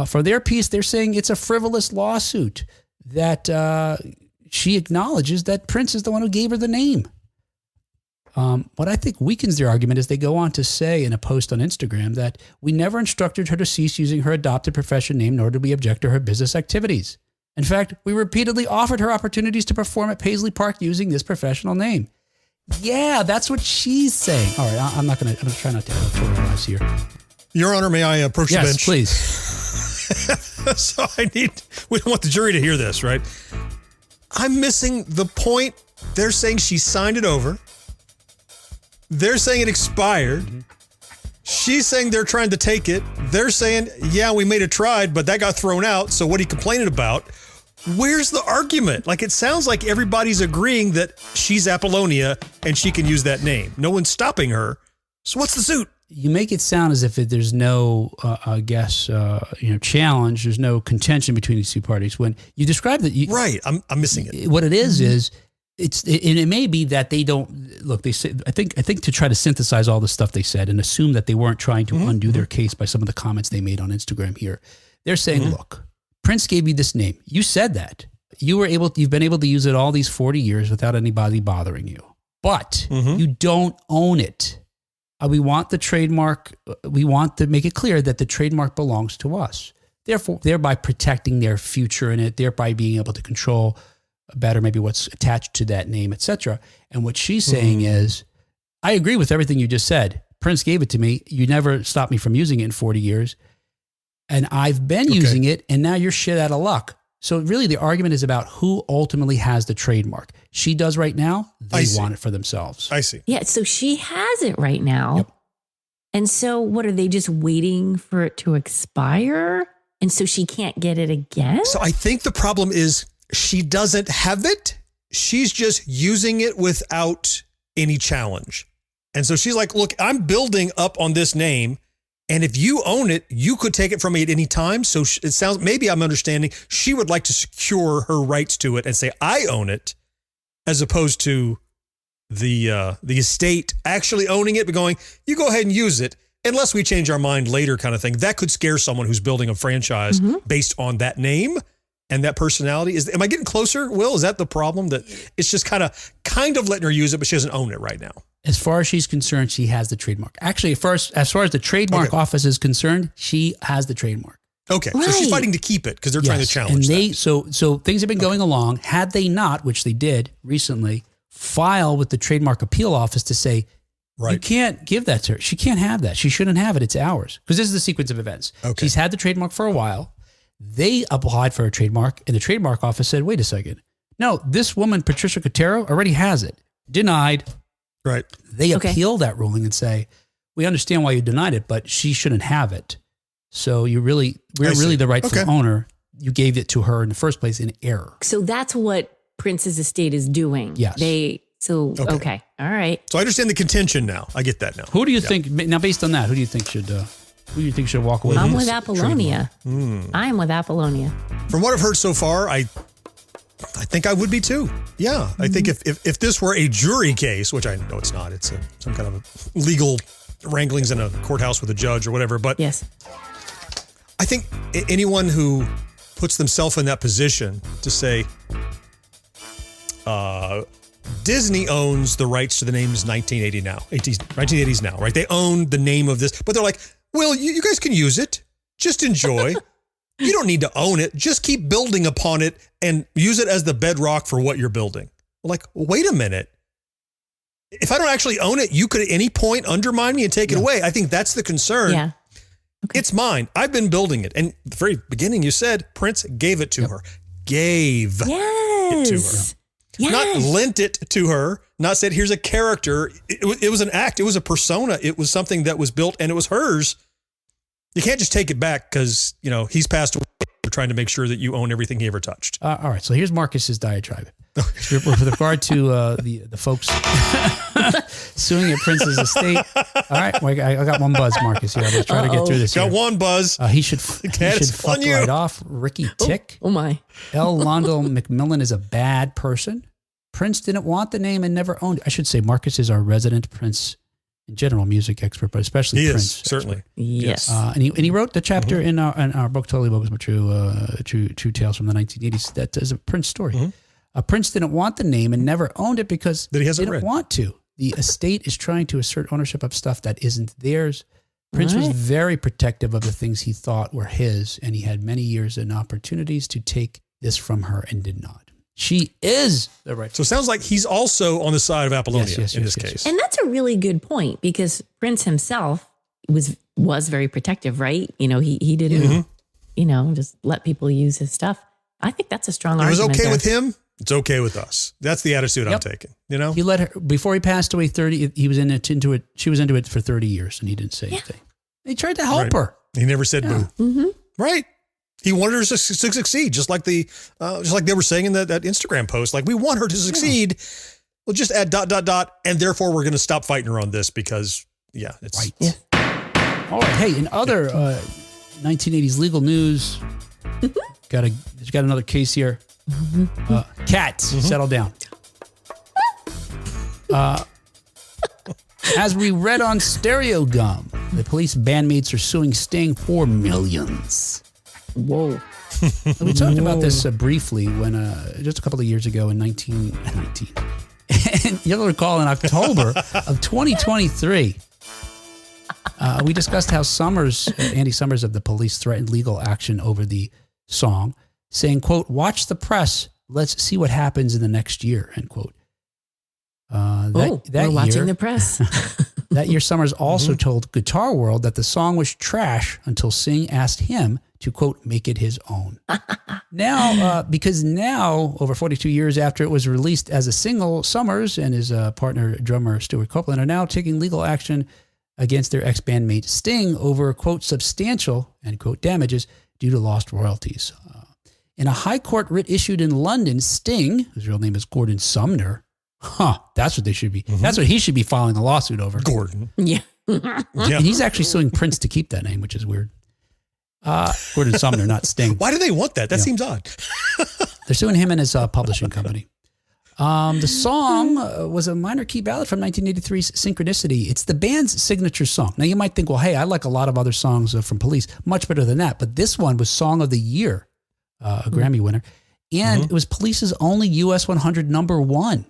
For their piece, they're saying it's a frivolous lawsuit, that she acknowledges that Prince is the one who gave her the name. What I think weakens their argument is they go on to say in a post on Instagram that we never instructed her to cease using her adopted profession name, nor did we object to her business activities. In fact, we repeatedly offered her opportunities to perform at Paisley Park using this professional name. Yeah, that's what she's saying. All right, I'm going to try not to editorialize here. Your Honor, may I approach the bench? Yes, please. So we don't want the jury to hear this, right? I'm missing the point. They're saying she signed it over. They're saying it expired. She's saying they're trying to take it. They're saying, yeah, we made it tried, but that got thrown out. So what are you complaining about? Where's the argument? Like, it sounds like everybody's agreeing that she's Apollonia and she can use that name. No one's stopping her. So what's the suit? You make it sound as if there's no, challenge. There's no contention between these two parties. When you describe that, right? I'm missing it. What it is it may be that they don't look. They say I think to try to synthesize all the stuff they said and assume that they weren't trying to undo their case by some of the comments they made on Instagram here. They're saying, look, Prince gave you this name. You said that you've been able to use it all these 40 years without anybody bothering you. but you don't own it. We want the trademark. We want to make it clear that the trademark belongs to us. Therefore, thereby protecting their future in it, thereby being able to control better maybe what's attached to that name, etc. And what she's saying is, I agree with everything you just said. Prince gave it to me. You never stopped me from using it in 40 years. And I've been using it, and now you're shit out of luck. So really the argument is about who ultimately has the trademark. She does right now. They want it for themselves. I see. Yeah, so she has it right now. Yep. And so what, are they just waiting for it to expire? And so she can't get it again? So I think the problem is she doesn't have it. She's just using it without any challenge. And so she's like, look, I'm building up on this name. And if you own it, you could take it from me at any time. So it sounds, maybe I'm understanding, she would like to secure her rights to it and say, I own it, as opposed to the estate actually owning it, but going, you go ahead and use it unless we change our mind later kind of thing. That could scare someone who's building a franchise based on that name and that personality. Am I getting closer, Will? Is that the problem? That it's just kind of letting her use it, but she doesn't own it right now? As far as she's concerned, she has the trademark. Actually, as far as the trademark office is concerned, she has the trademark. Okay, so she's fighting to keep it because they're trying to challenge that. So things have been going along. Had they not, which they did recently, file with the Trademark Appeal Office to say, you can't give that to her. She can't have that. She shouldn't have it. It's ours. Because this is the sequence of events. Okay. She's had the trademark for a while. They applied for a trademark, and the Trademark Office said, wait a second. No, this woman, Patricia Cotero, already has it. Denied. Right. They appeal that ruling and say, we understand why you denied it, but she shouldn't have it. So we're really the rightful owner. You gave it to her in the first place in error. So that's what Prince's estate is doing. Yes. Okay. All right. So I understand the contention now. I get that now. Who do you think, now based on that, who do you think should walk away? I'm with Apollonia. I'm with Apollonia. From what I've heard so far, I think I would be too. Yeah. I think if this were a jury case, which I know it's not, it's some kind of a legal wranglings in a courthouse with a judge or whatever. But yes, I think anyone who puts themselves in that position to say, Disney owns the rights to the names 1980s now, right? They own the name of this, but they're like, well, you guys can use it. Just enjoy. You don't need to own it. Just keep building upon it and use it as the bedrock for what you're building. Like, wait a minute. If I don't actually own it, you could at any point undermine me and take it away. I think that's the concern. Yeah. Okay. It's mine. I've been building it. And at the very beginning, you said Prince gave it to her. Gave it to her. Yes. Not lent it to her. Not said, here's a character. It was an act. It was a persona. It was something that was built and it was hers. You can't just take it back because, he's passed away. We're trying to make sure that you own everything he ever touched. All right. So here's Marcus's diatribe. With regard to the folks suing at Prince's estate. All right. Well, I got one buzz, Marcus, here. Let's try to get through this. Got one buzz. He should fuck right off. Ricky Tick. Oh my. L. Londo McMillan is a bad person. Prince didn't want the name and never owned it. I should say Marcus is our resident Prince in general music expert, but especially he Prince. Certainly. Yes. And he wrote the chapter in our book, Totally Bogus But True Tales from the 1980s. That is a Prince story. Prince didn't want the name and never owned it because he didn't want to. The estate is trying to assert ownership of stuff that isn't theirs. Prince was very protective of the things he thought were his, and he had many years and opportunities to take this from her and did not. She is the right. So it sounds like he's also on the side of Apollonia in this case. And that's a really good point because Prince himself was very protective, right? He didn't, just let people use his stuff. I think that's a strong argument. It was okay with him. It's okay with us. That's the attitude I'm taking. He let her before he passed away. He was into it. She was into it for 30 years, and he didn't say anything. He tried to help her. He never said boo. Mm-hmm. Right. He wanted her to succeed, just like they were saying in that Instagram post. Like, we want her to succeed. We'll just add ... and therefore we're going to stop fighting her on this because it's right. Yeah. All right. Hey, in other 1980s legal news, got another case here. Cats, settle down. As we read on Stereo Gum, the police bandmates are suing Sting for millions. Whoa. We talked about this briefly when just a couple of years ago in And you'll recall in October of 2023, we discussed how Andy Summers of the Police threatened legal action over the song, saying, quote, "Watch the press. Let's see what happens in the next year," end quote. We're watching the press. That year, Summers also told Guitar World that the song was trash until Sting asked him to, quote, make it his own. Because now, over 42 years after it was released as a single, Summers and his partner, drummer Stuart Copeland, are now taking legal action against their ex-bandmate Sting over, quote, substantial, end quote, damages due to lost royalties. In a high court writ issued in London, Sting, whose real name is Gordon Sumner, that's what they should be. That's what he should be filing a lawsuit over. Gordon. Yeah. And he's actually suing Prince to keep that name, which is weird. Gordon Sumner, not Sting. Why do they want that? That seems odd. They're suing him and his publishing company. The song was a minor key ballad from 1983's Synchronicity. It's the band's signature song. Now, you might think, well, hey, I like a lot of other songs from Police, much better than that. But this one was Song of the Year, a Grammy winner. And it was Police's only US 100 number one.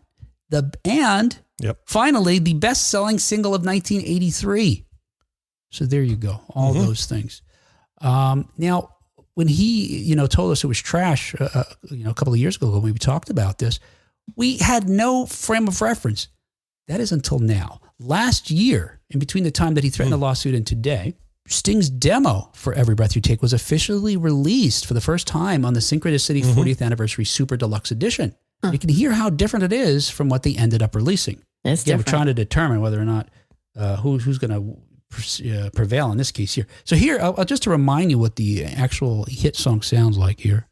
Finally, the best-selling single of 1983. So there you go. All those things. Now, when he, told us it was trash, a couple of years ago when we talked about this, we had no frame of reference. That is until now. Last year, in between the time that he threatened a lawsuit and today, Sting's demo for Every Breath You Take was officially released for the first time on the Synchronicity 40th Anniversary Super Deluxe Edition. You can hear how different it is from what they ended up releasing. It's different. We're trying to determine whether or not who's going to prevail in this case here. So here, I'll just to remind you what the actual hit song sounds like here.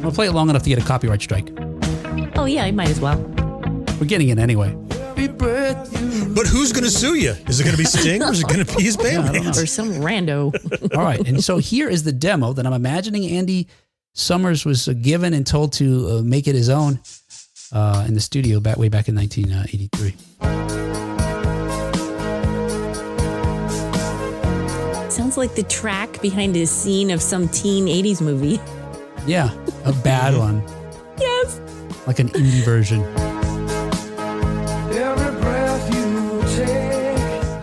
I'll play it long enough to get a copyright strike. Oh, yeah, I might as well. We're getting it anyway. But who's going to sue you? Is it going to be Sting or is it going to be his bandmates? Or some rando. All right. And so here is the demo that I'm imagining Andy Summers was given and told to make it his own in the studio way back in 1983. Sounds like the track behind a scene of some teen 80s movie. Yeah, a bad one. Yes. Like an indie version.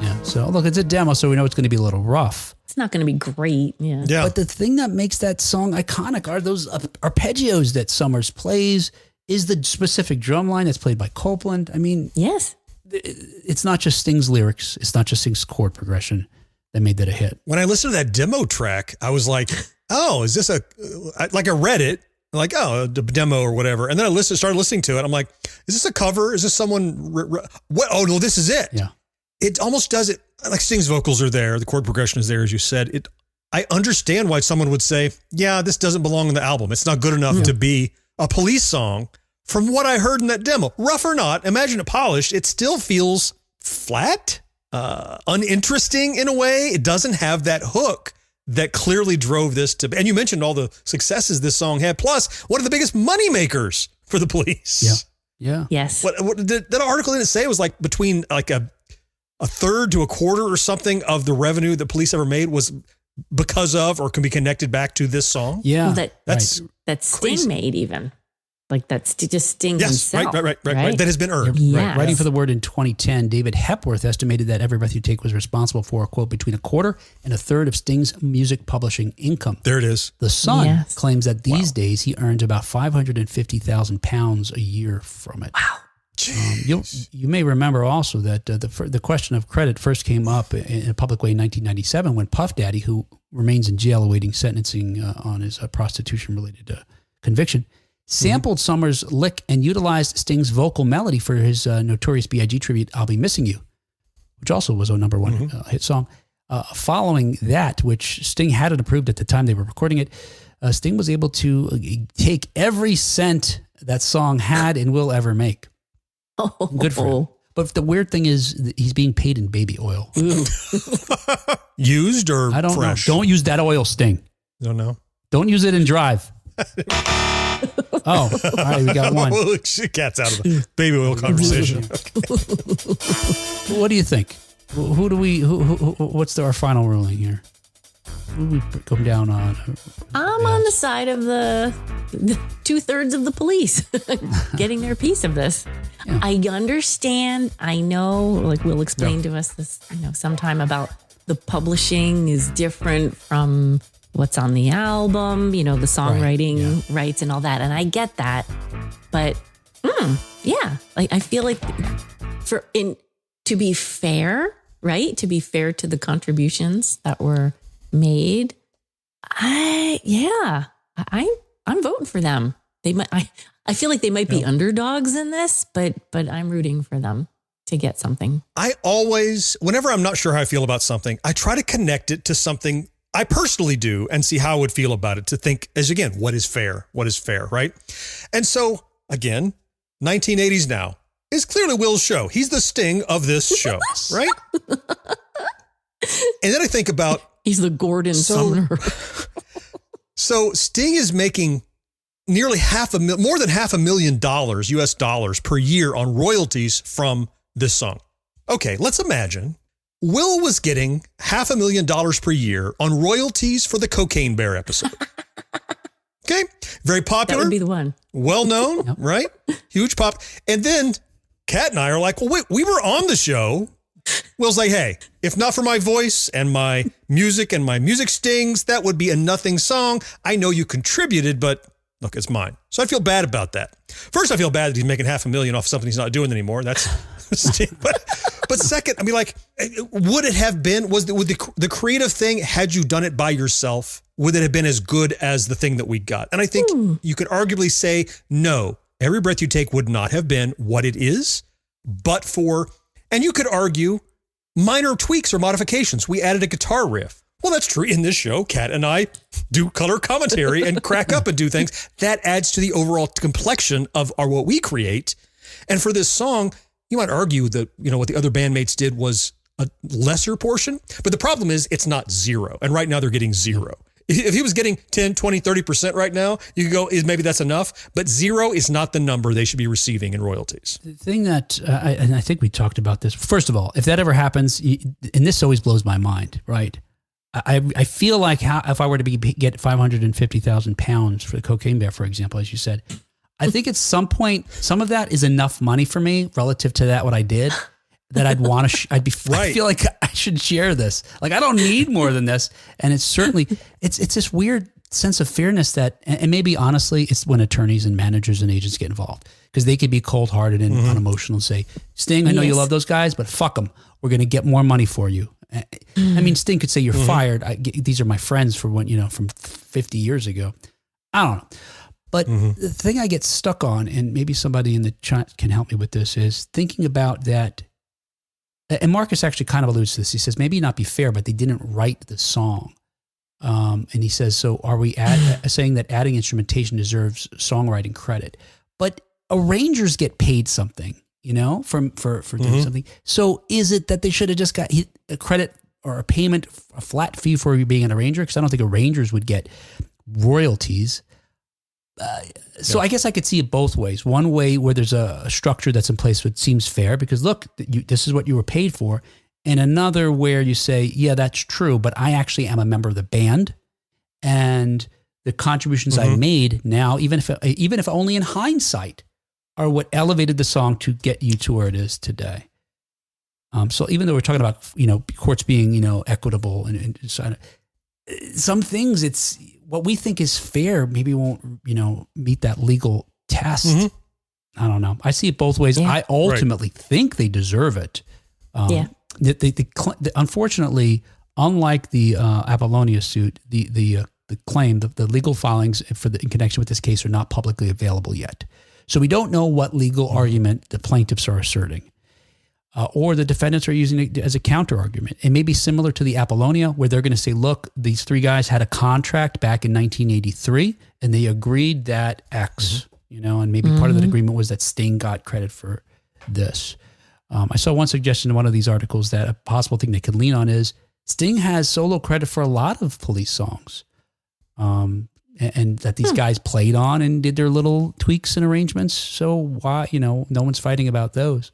Yeah, so look, it's a demo, so we know it's going to be a little rough. It's not going to be great. Yeah. But the thing that makes that song iconic are those arpeggios that Summers plays, is the specific drum line that's played by Copeland. I mean, yes, it's not just Sting's lyrics. It's not just Sting's chord progression that made that a hit. When I listened to that demo track, I was like, oh, is this I read it, like, oh, a demo or whatever. And then I started listening to it. I'm like, is this a cover? Is this someone? What? Oh, no, this is it. Yeah. It almost does it. Like Sting's vocals are there. The chord progression is there, as you said. I understand why someone would say, yeah, this doesn't belong in the album. It's not good enough to be a Police song. From what I heard in that demo, rough or not, imagine it polished, it still feels flat, uninteresting in a way. It doesn't have that hook that clearly drove this to, and you mentioned all the successes this song had, plus one of the biggest money makers for the Police. Yeah. Yes. What that article didn't say it was like between like a third to a quarter or something of the revenue that Police ever made was because of or can be connected back to this song. Yeah. Well, that Sting crazy. made even. Like that's just Sting himself. Right. That has been earned. Yeah. Right. Writing for The Word in 2010, David Hepworth estimated that Every Breath You Take was responsible for, quote, between a quarter and a third of Sting's music publishing income. There it is. The Sun claims that these days he earns about £550,000 a year from it. Wow. You may remember also that the question of credit first came up in a public way in 1997 when Puff Daddy, who remains in jail awaiting sentencing on his prostitution-related conviction, sampled Summers' lick and utilized Sting's vocal melody for his Notorious B.I.G. tribute, I'll Be Missing You, which also was a number one hit song. Following that, which Sting hadn't approved at the time they were recording it, Sting was able to take every cent that song had and will ever make. Oh. Good for him. But the weird thing is he's being paid in baby oil. Used or I don't fresh? know. Don't use that oil, Sting. Don't know. Don't use it in Drive. Oh, all right, we got one. Cat's out of the baby oil conversation. What do you think? Who do we? What's our final ruling here? Who do we come down on? I'm on the side of the 2/3 of the police getting their piece of this. Yeah. I understand. I know, like Will explained to us this, sometime about the publishing is different from what's on the album, the songwriting rights and all that. And I get that. But like I feel like to be fair, right? To be fair to the contributions that were made, I'm voting for them. They might. I feel like they might be underdogs in this, but I'm rooting for them to get something. I always, whenever I'm not sure how I feel about something, I try to connect it to something I personally do and see how I would feel about it, to think as, again, what is fair, right? And so, again, 1980s Now is clearly Will's show. He's the Sting of this show, right? And then I think about... He's the Gordon Sumner. So Sting is making nearly more than $500,000 US dollars per year on royalties from this song. Okay, let's imagine Will was getting $500,000 per year on royalties for the Cocaine Bear episode. Okay, very popular. That would be the one. Well known, right? Huge pop. And then Kat and I are like, well, wait, we were on the show. Will's like, hey, if not for my voice and my music stings, that would be a nothing song. I know you contributed, but look, it's mine. So I feel bad about that. First, I feel bad that he's making $500,000 off something he's not doing anymore. That's but second, I mean, like, would it have been, would the creative thing, had you done it by yourself, would it have been as good as the thing that we got? And I think you could arguably say, no, Every Breath You Take would not have been what it is, but for, and you could argue, minor tweaks or modifications. We added a guitar riff. Well, that's true. In this show, Kat and I do color commentary and crack up and do things. That adds to the overall complexion of what we create. And for this song, you might argue that, what the other bandmates did was a lesser portion. But the problem is it's not zero. And right now they're getting zero. If he was getting 10, 20, 30% right now, you could go, maybe that's enough. But zero is not the number they should be receiving in royalties. The thing that, and I think we talked about this. First of all, if that ever happens, and this always blows my mind, right? I feel like if I were to get 550,000 pounds for the Cocaine Bear, for example, as you said, I think at some point, some of that is enough money for me relative to what I did, that I'd want to, I feel like I should share this. Like, I don't need more than this. And it's certainly, it's this weird sense of fairness that, and maybe honestly, it's when attorneys and managers and agents get involved, because they could be cold-hearted and unemotional and say, Sting, I know you love those guys, but fuck them. We're going to get more money for you. I mean, Sting could say you're fired. These are my friends from 50 years ago. I don't know. But the thing I get stuck on, and maybe somebody in the chat can help me with this, is thinking about that. And Marcus actually kind of alludes to this. He says, maybe not be fair, but they didn't write the song. And he says, so are we saying that adding instrumentation deserves songwriting credit? But arrangers get paid something, for doing something. So is it that they should have just got a credit or a payment, a flat fee for being an arranger? Because I don't think arrangers would get royalties. So I guess I could see it both ways. One way where there's a structure that's in place that seems fair because look, this is what you were paid for. And another where you say, yeah, that's true, but I actually am a member of the band, and the contributions I made now, even if only in hindsight, are what elevated the song to get you to where it is today. So even though we're talking about, courts being, equitable and some things, it's what we think is fair, maybe won't, meet that legal test. I don't know. I see it both ways. Yeah. I ultimately think they deserve it. Unfortunately, unlike the Apollonia suit, the claim, the legal filings in connection with this case are not publicly available yet. So we don't know what legal argument the plaintiffs are asserting, or the defendants are using it as a counter argument. It may be similar to the Apollonia, where they're going to say, look, these three guys had a contract back in 1983, and they agreed that X, and maybe part of that agreement was that Sting got credit for this. I saw one suggestion in one of these articles that a possible thing they could lean on is Sting has solo credit for a lot of Police songs. And that these guys played on and did their little tweaks and arrangements. So why, no one's fighting about those.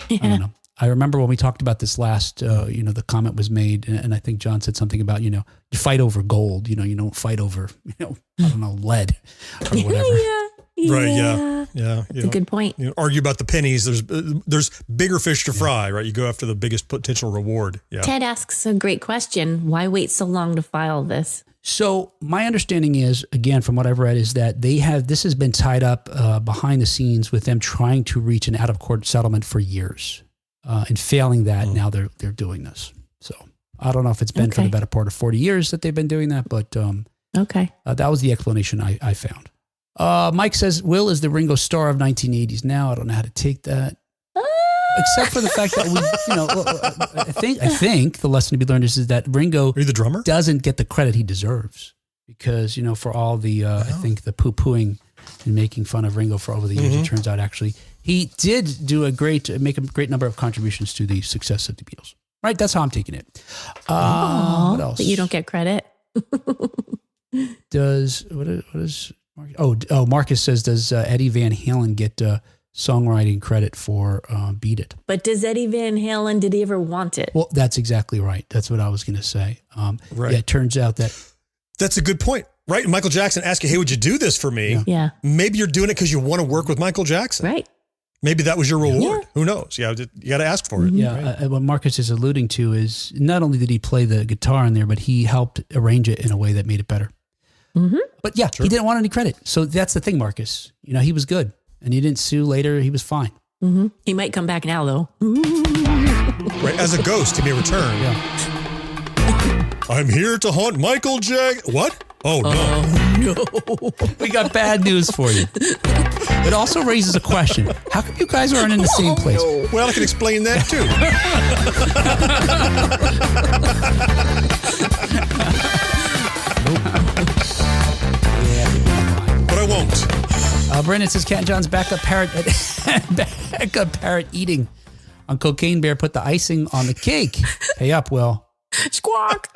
I don't know. I remember when we talked about this last, the comment was made, and I think John said something about, you fight over gold, you don't fight over, I don't know, lead or whatever. Yeah. Right. Yeah. Yeah. That's a good point. You argue about the pennies. There's bigger fish to fry, right? You go after the biggest potential reward. Yeah. Ted asks a great question. Why wait so long to file this? So my understanding is, again, from what I've read, is that this has been tied up behind the scenes with them trying to reach an out-of-court settlement for years. And failing that, now they're doing this. So I don't know if it's been for the better part of 40 years that they've been doing that, but that was the explanation I found. Mike says, Will is the Ringo Starr of 1980s now. I don't know how to take that. Except for the fact that I think the lesson to be learned is that Ringo Are you the drummer? doesn't get the credit he deserves because, for all the, I think the poo-pooing and making fun of Ringo for over the years, it turns out actually he did make a great number of contributions to the success of the Beatles. Right? That's how I'm taking it. What else? But you don't get credit. What is Marcus says, does Eddie Van Halen get songwriting credit for Beat It? But does Eddie Van Halen, did he ever want it? Well, that's exactly right. That's what I was going to say. Right. Yeah, it turns out That's a good point, right? Michael Jackson asked you, hey, would you do this for me? Yeah. Maybe you're doing it because you want to work with Michael Jackson. Right. Maybe that was your reward. Yeah. Who knows? Yeah, you got to ask for it. Yeah, what Marcus is alluding to is not only did he play the guitar in there, but he helped arrange it in a way that made it better. Mm-hmm. But yeah, he didn't want any credit. So that's the thing, Marcus. He was good. And he didn't sue later. He was fine. Mm-hmm. He might come back now, though. Right, as a ghost, he may return. Yeah. I'm here to haunt Michael Jackson. What? Oh, no. No. We got bad news for you. It also raises a question. How come you guys aren't in the same place? No. Well, I can explain that, too. But I won't. Brendan says Cat and John's backup parrot eating on Cocaine Bear put the icing on the cake. Pay up, Will. Squawk.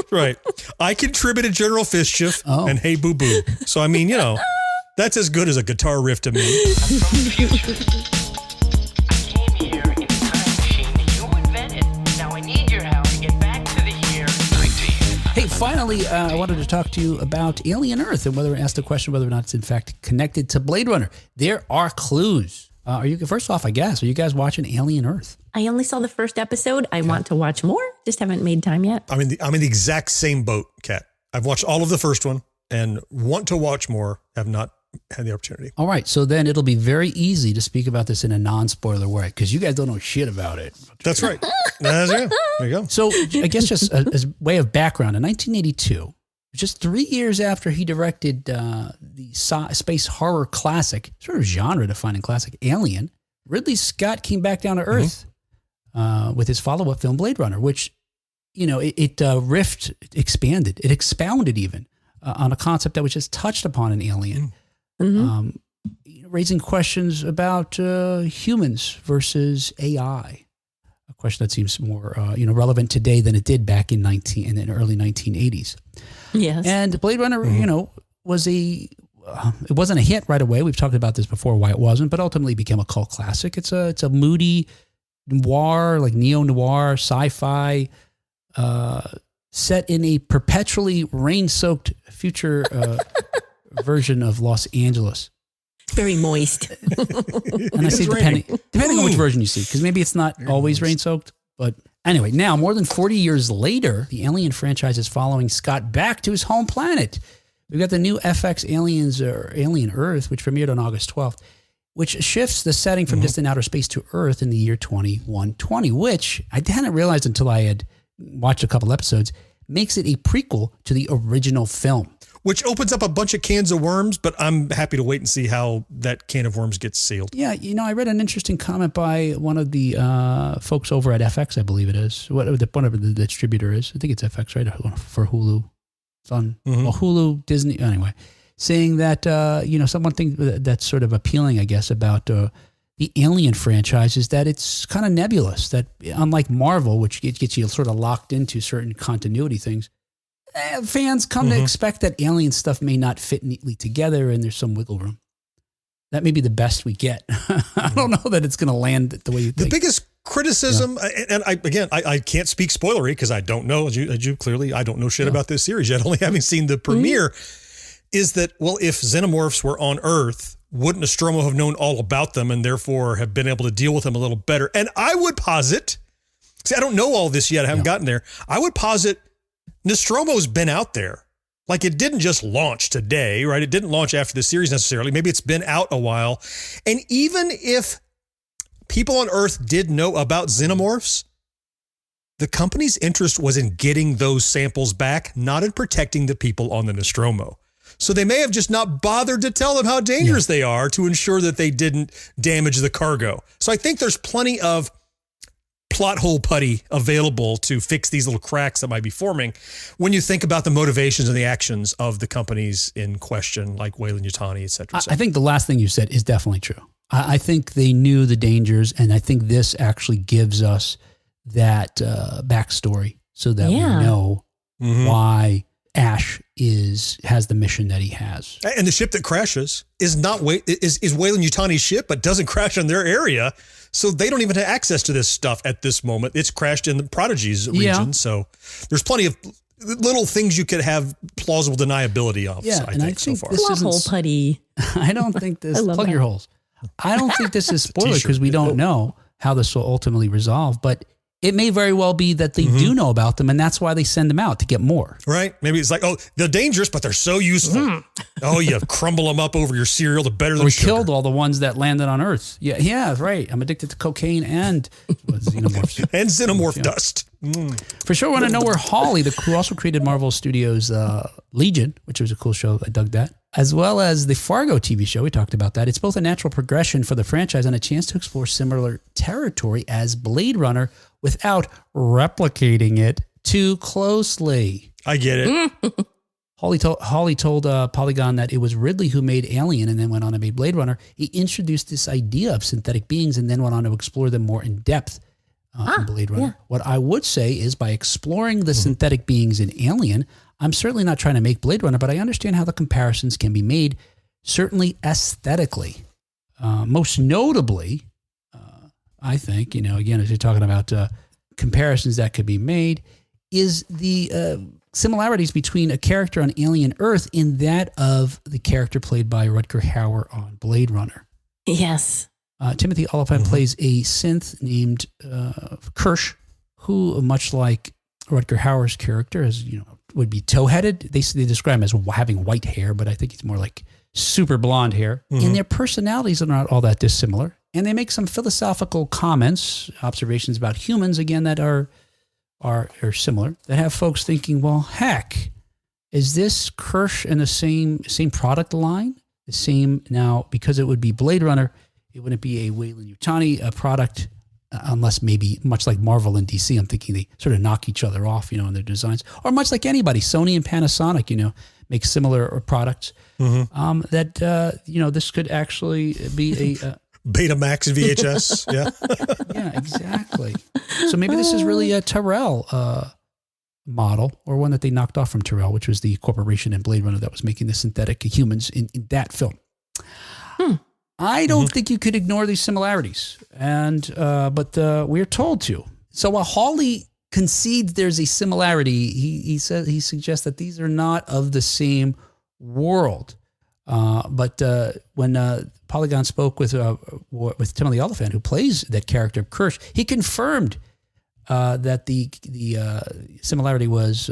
Right. I contributed General Fistchiff and Hey Boo Boo. So, I mean, that's as good as a guitar riff to me. I'm from the future. I came here in a time machine that you invented. Now I need your help to get back to the year 19. Hey, finally, I wanted to talk to you about Alien Earth and ask the question whether or not it's in fact connected to Blade Runner. There are clues. First off, I guess, are you guys watching Alien Earth? I only saw the first episode. I want to watch more. Just haven't made time yet. I'm in the exact same boat, Kat. I've watched all of the first one and want to watch more. Have not had the opportunity. All right. So then it'll be very easy to speak about this in a non-spoiler way because you guys don't know shit about it. That's right. There you go. So I guess just as way of background, in 1982, just 3 years after he directed the space horror classic, sort of genre-defining classic, Alien, Ridley Scott came back down to Earth with his follow-up film Blade Runner, which, it expounded even on a concept that was just touched upon in Alien, raising questions about humans versus AI. A question that seems more, relevant today than it did back in the early 1980s. Yes. And Blade Runner, it wasn't a hit right away. We've talked about this before, why it wasn't, but ultimately became a cult classic. It's a moody noir, like neo-noir, sci-fi, set in a perpetually rain-soaked future version of Los Angeles. Very moist. And I say depending on which version you see, because maybe it's not always rain-soaked, but anyway, now more than 40 years later, the Alien franchise is following Scott back to his home planet. We've got the new FX Aliens or Alien Earth, which premiered on August 12th, which shifts the setting from distant outer space to Earth in the year 2120, which I hadn't realized until I had watched a couple episodes, makes it a prequel to the original film. Which opens up a bunch of cans of worms, but I'm happy to wait and see how that can of worms gets sealed. Yeah, I read an interesting comment by one of the folks over at FX, I believe it is. Whatever the distributor is. I think it's FX, right? For Hulu. It's on Hulu, Disney, anyway. Saying that, something that's sort of appealing, I guess, about the Alien franchise is that it's kind of nebulous. That unlike Marvel, which gets you sort of locked into certain continuity things, fans come to expect that Alien stuff may not fit neatly together and there's some wiggle room. that may be the best we get. I don't know that it's going to land the way you think. The biggest criticism, and I can't speak spoilery because I don't know, as you clearly, I don't know shit about this series yet, only having seen the premiere, is that, well, if xenomorphs were on Earth, wouldn't Nostromo have known all about them and therefore have been able to deal with them a little better? And I would posit, see, I don't know all this yet, I haven't gotten there. I would posit Nostromo's been out there. Like, it didn't just launch today, right? It didn't launch after the series necessarily. Maybe it's been out a while. And even if people on Earth did know about xenomorphs, the company's interest was in getting those samples back, not in protecting the people on the Nostromo. So they may have just not bothered to tell them how dangerous they are to ensure that they didn't damage the cargo. So I think there's plenty of plot hole putty available to fix these little cracks that might be forming when you think about the motivations and the actions of the companies in question, like Weyland-Yutani, et cetera, et cetera. I think the last thing you said is definitely true. I think they knew the dangers, and I think this actually gives us that backstory so that we know why Ash has the mission that he has. And the ship that crashes is Weyland-Yutani's ship, but doesn't crash in their area. So they don't even have access to this stuff at this moment. It's crashed in the Prodigy's region. So there's plenty of little things you could have plausible deniability of. Yeah, I think so far. This plot hole putty. I don't think this, plug your holes. I don't think this is spoiler because we don't know how this will ultimately resolve, but it may very well be that they do know about them, and that's why they send them out to get more. Right? Maybe it's like, oh, they're dangerous, but they're so useful. Oh, you crumble them up over your cereal, the better than sugar. We killed all the ones that landed on Earth. Yeah, right. I'm addicted to cocaine and xenomorphs. And xenomorph dust. For sure, want to know where Hawley, who also created Marvel Studios' Legion, which was a cool show. I dug that. As well as the Fargo TV show. We talked about that. It's both a natural progression for the franchise and a chance to explore similar territory as Blade Runner without replicating it too closely. I get it. Hawley told Polygon that it was Ridley who made Alien and then went on and made Blade Runner. He introduced this idea of synthetic beings and then went on to explore them more in depth in Blade Runner. Yeah. What I would say is by exploring the synthetic beings in Alien, I'm certainly not trying to make Blade Runner, but I understand how the comparisons can be made, certainly aesthetically. Most notably, I think, again, as you're talking about comparisons that could be made, is the similarities between a character on Alien Earth and that of the character played by Rutger Hauer on Blade Runner. Yes. Timothy Oliphant plays a synth named Kirsch, who, much like Rutger Hauer's character, would be tow-headed. They describe him as having white hair, but I think it's more like super blonde hair. And their personalities are not all that dissimilar. And they make some philosophical comments, observations about humans, again, that are similar, that have folks thinking, well, heck, is this Kirsch in the same product line? The same, now, because it would be Blade Runner, it wouldn't be a Weyland-Yutani product, unless maybe much like Marvel and DC, I'm thinking they sort of knock each other off, in their designs. Or much like anybody, Sony and Panasonic, make similar products. This could actually be a... Betamax VHS, yeah. Yeah, exactly. So maybe this is really a Tyrell model, or one that they knocked off from Tyrell, which was the corporation in Blade Runner that was making the synthetic humans in that film. I don't think you could ignore these similarities, but we're told to. So while Hawley concedes there's a similarity, he suggests that these are not of the same world. But when Polygon spoke with Timothy Oliphant, who plays that character of Kirsch, he confirmed that the similarity was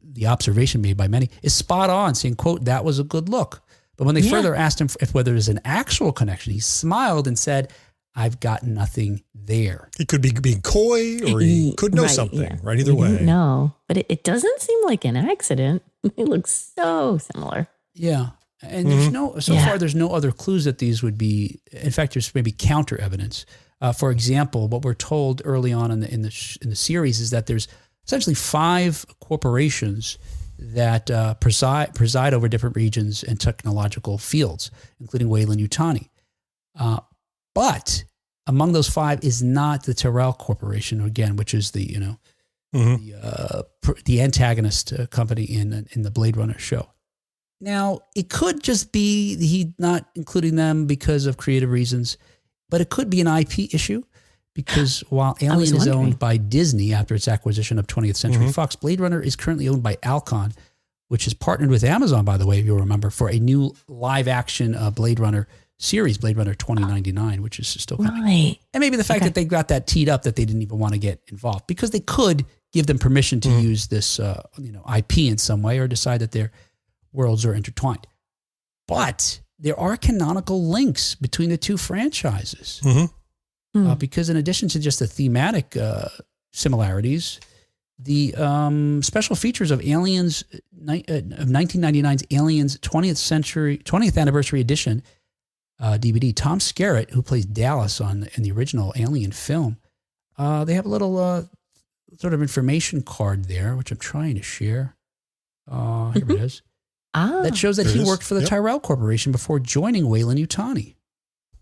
the observation made by many is spot on, saying, quote, "That was a good look." But when they further asked him whether there's an actual connection, he smiled and said, "I've got nothing there." He could be being coy, or he could know something, right? Either way. No, but it doesn't seem like an accident. It looks so similar. Yeah. And there's far, there's no other clues that these would be. In fact, there's maybe counter evidence. For example, what we're told early on in the series is that there's essentially 5 corporations that preside over different regions and technological fields, including Weyland-Yutani. But among those 5 is not the Tyrell Corporation, again, which is the antagonist company in the Blade Runner show. Now, it could just be he not including them because of creative reasons, but it could be an IP issue because while Alien is owned by Disney after its acquisition of 20th Century Fox, Blade Runner is currently owned by Alcon, which is partnered with Amazon, by the way, if you'll remember, for a new live-action Blade Runner series, Blade Runner 2099, which is still coming. Right. And maybe the fact that they got that teed up that they didn't even want to get involved because they could give them permission to use this IP in some way or decide that their worlds are intertwined. But there are canonical links between the two franchises because in addition to just the thematic similarities, the special features of Aliens of 1999's Aliens 20th Anniversary Edition DVD, Tom Skerritt, who plays Dallas in the original Alien film, they have a little sort of information card there, which I'm trying to share. Here it is. That shows that he worked for the Tyrell Corporation before joining Weyland Yutani.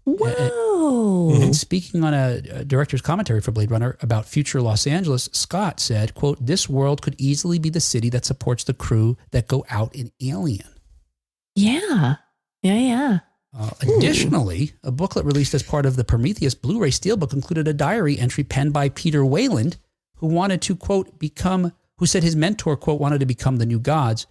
Whoa. And speaking on a director's commentary for Blade Runner about future Los Angeles, Scott said, quote, "This world could easily be the city that supports the crew that go out in Alien." Yeah. Additionally, a booklet released as part of the Prometheus Blu-ray Steelbook included a diary entry penned by Peter Weyland, who wanted to, quote, who said his mentor, quote, wanted to become the new gods.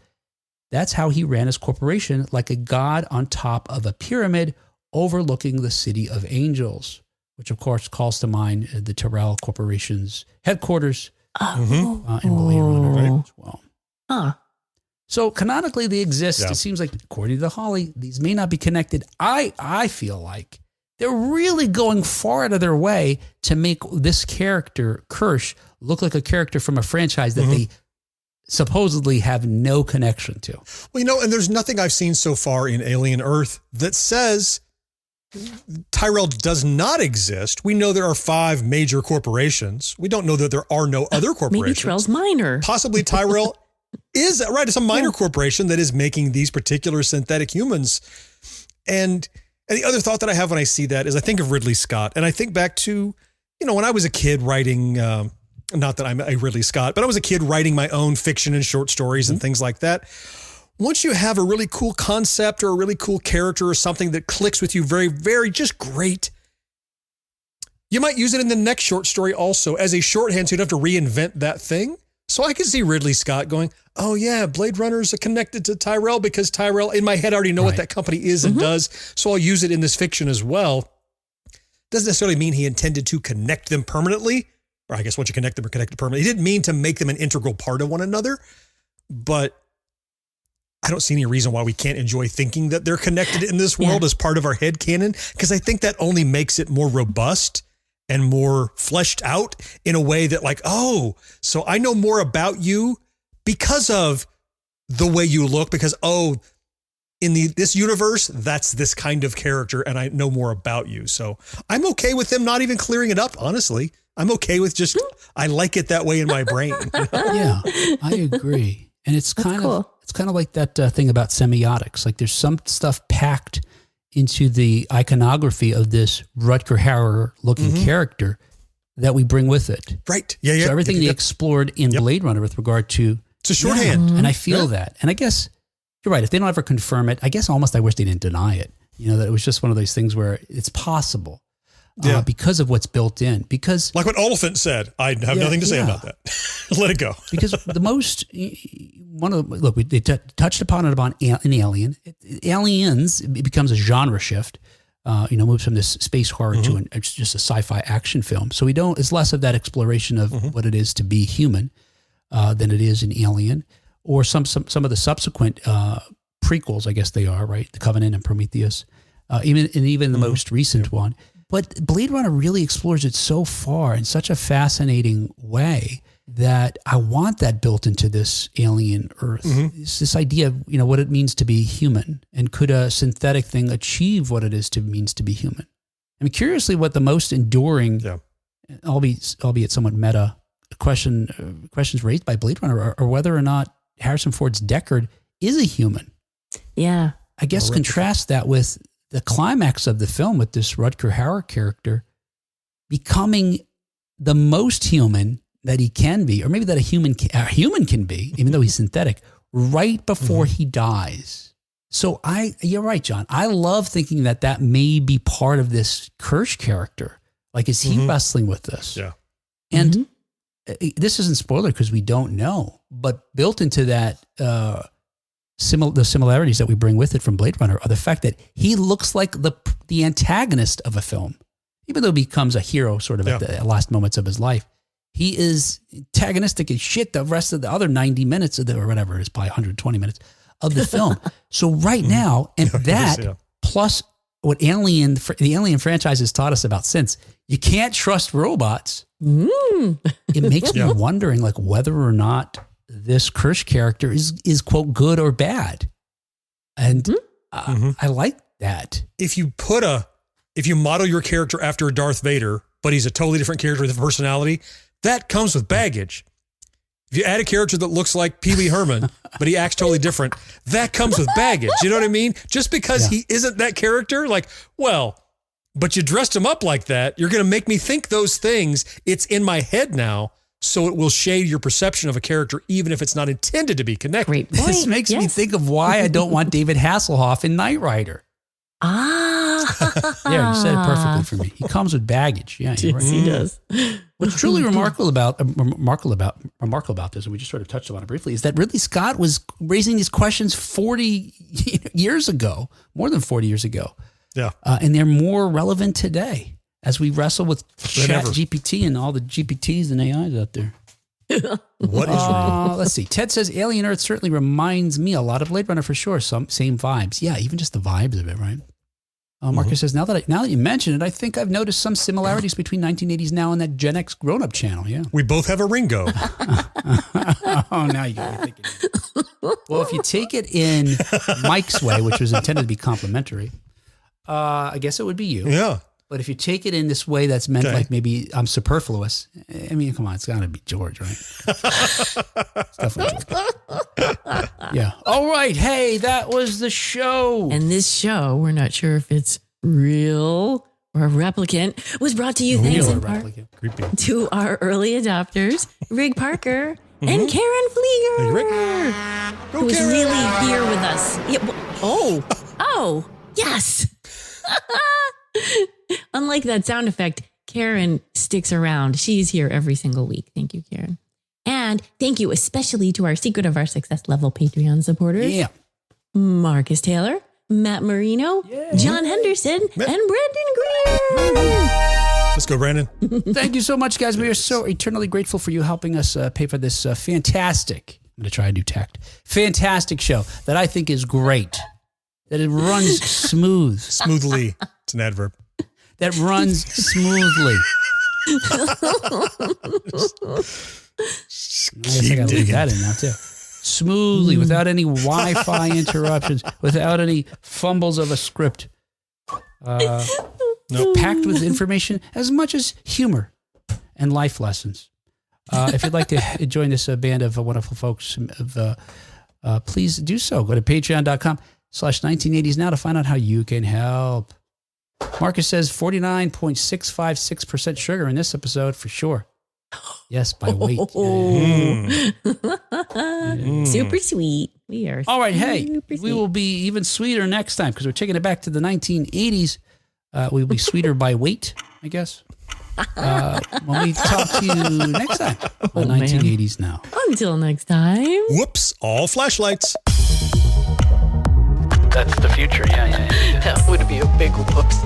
That's how he ran his corporation, like a god on top of a pyramid overlooking the city of angels, which of course calls to mind the Tyrell Corporation's headquarters in Blade Runner as well. So canonically they exist. It seems like, according to Holly, these may not be connected. I feel like they're really going far out of their way to make this character, Kirsch, look like a character from a franchise that they supposedly have no connection to. Well, and there's nothing I've seen so far in Alien Earth that says Tyrell does not exist. We know there are 5 major corporations. We don't know that there are no other corporations. Maybe Tyrell's minor. Possibly Tyrell is, right, it's a minor corporation that is making these particular synthetic humans. And the other thought that I have when I see that is I think of Ridley Scott. And I think back to, when I was a kid writing, not that I'm a Ridley Scott, but I was a kid writing my own fiction and short stories and things like that. Once you have a really cool concept or a really cool character or something that clicks with you very, very just great, you might use it in the next short story also as a shorthand so you don't have to reinvent that thing. So I can see Ridley Scott going, oh yeah, Blade Runner's connected to Tyrell because Tyrell, in my head, I already know what that company is and does. So I'll use it in this fiction as well. Doesn't necessarily mean he intended to connect them permanently. Or I guess once you connect them or connect it permanently. He didn't mean to make them an integral part of one another, but I don't see any reason why we can't enjoy thinking that they're connected in this world as part of our head canon, because I think that only makes it more robust and more fleshed out in a way that like, oh, so I know more about you because of the way you look, because, oh, in this universe, that's this kind of character and I know more about you. So I'm okay with them not even clearing it up, honestly. I'm okay with just, I like it that way in my brain. Yeah, I agree. And it's kind of like that thing about semiotics. Like there's some stuff packed into the iconography of this Rutger Hauer looking character that we bring with it. Right. Yeah. So everything they explored in Blade Runner with regard to, it's a shorthand. And I feel that. And I guess you're right. If they don't ever confirm it, I guess almost I wish they didn't deny it. That it was just one of those things where it's possible. Because of what's built in. Because like what Oliphant said, I have nothing to say about that. Let it go. Because they touched upon it in Alien. Aliens, it becomes a genre shift. Moves from this space horror to it's just a sci-fi action film. So it's less of that exploration of what it is to be human than it is in Alien, or some of the subsequent prequels. I guess they are, right. The Covenant and Prometheus, even the most recent one. But Blade Runner really explores it so far in such a fascinating way that I want that built into this alien Earth. It's this idea of, what it means to be human, and could a synthetic thing achieve what it means to be human? I mean, curiously, what the most enduring, albeit somewhat meta questions raised by Blade Runner are whether or not Harrison Ford's Deckard is a human. Yeah. I guess contrast that with the climax of the film with this Rutger Hauer character becoming the most human that he can be, or maybe that a human can be, even though he's synthetic, right before he dies. So you're right, John. I love thinking that may be part of this Kirsch character. Like, is he wrestling with this? Yeah. And this isn't spoiler because we don't know, but built into that, the similarities that we bring with it from Blade Runner are the fact that he looks like the antagonist of a film, even though he becomes a hero sort of at the last moments of his life. He is antagonistic as shit the rest of the other 90 minutes of or whatever it is, probably 120 minutes of the film. So right now, and plus what the Alien franchise has taught us about since, you can't trust robots. It makes me wondering, like, whether or not this Kirsch character is quote good or bad. And I like that. If you model your character after a Darth Vader, but he's a totally different character with a personality, that comes with baggage. If you add a character that looks like Pee Wee Herman, but he acts totally different, that comes with baggage. You know what I mean? Just because he isn't that character, like, well, but you dressed him up like that, you're going to make me think those things. It's in my head now, so it will shade your perception of a character, even if it's not intended to be connected. Great point. This makes me think of why I don't want David Hasselhoff in Knight Rider. Yeah, you said it perfectly for me. He comes with baggage. Yeah, you're right. He does. What's truly remarkable about this, and we just sort of touched on it briefly, is that Ridley Scott was raising these questions 40 years ago, more than 40 years ago. Yeah. And they're more relevant today as we wrestle with ChatGPT and all the GPTs and AIs out there. What is real? Let's see. Ted says Alien Earth certainly reminds me a lot of Blade Runner for sure. Some same vibes. Yeah, even just the vibes of it, right? Marcus says, now that you mention it, I think I've noticed some similarities between 1980s Now and that Gen X grown-up channel. Yeah. We both have a Ringo. Oh, now you got me thinking. Well, if you take it in Mike's way, which was intended to be complimentary, I guess it would be you. Yeah. But if you take it in this way that's meant like maybe I'm superfluous, I mean, come on, it's got to be George, right? It's definitely George. Yeah. All right. Hey, that was the show. And this show, we're not sure if it's real or a replicant, was brought to you thanks in part to our early adopters, Rig Parker and Karen Flieger, who was really here with us. Yeah, yes. Unlike that sound effect, Karen sticks around. She's here every single week. Thank you, Karen. And thank you especially to our Secret of Our Success level Patreon supporters. Yeah. Marcus Taylor, Matt Marino, John Henderson, and Brandon Greer. Let's go, Brandon. Thank you so much, guys. We are so eternally grateful for you helping us pay for this fantastic, I'm going to try a new tact, fantastic show that I think is great. That it runs smooth. Smoothly. It's an adverb. That runs smoothly. I guess I got to leave that in now, too. Smoothly, without any Wi-Fi interruptions, without any fumbles of a script. Packed with information as much as humor and life lessons. If you'd like to join this band of wonderful folks, please do so. Go to patreon.com/1980s now to find out how you can help. Marcus says 49.656% sugar in this episode for sure. Yes, by weight. Super sweet. We are. All right, hey, we will be even sweeter next time because we're taking it back to the 1980s. We'll be sweeter by weight, I guess. When we talk to you next time on 1980s Now. Until next time. Whoops, all flashlights. That's the future. Yeah. That would be a big whoops.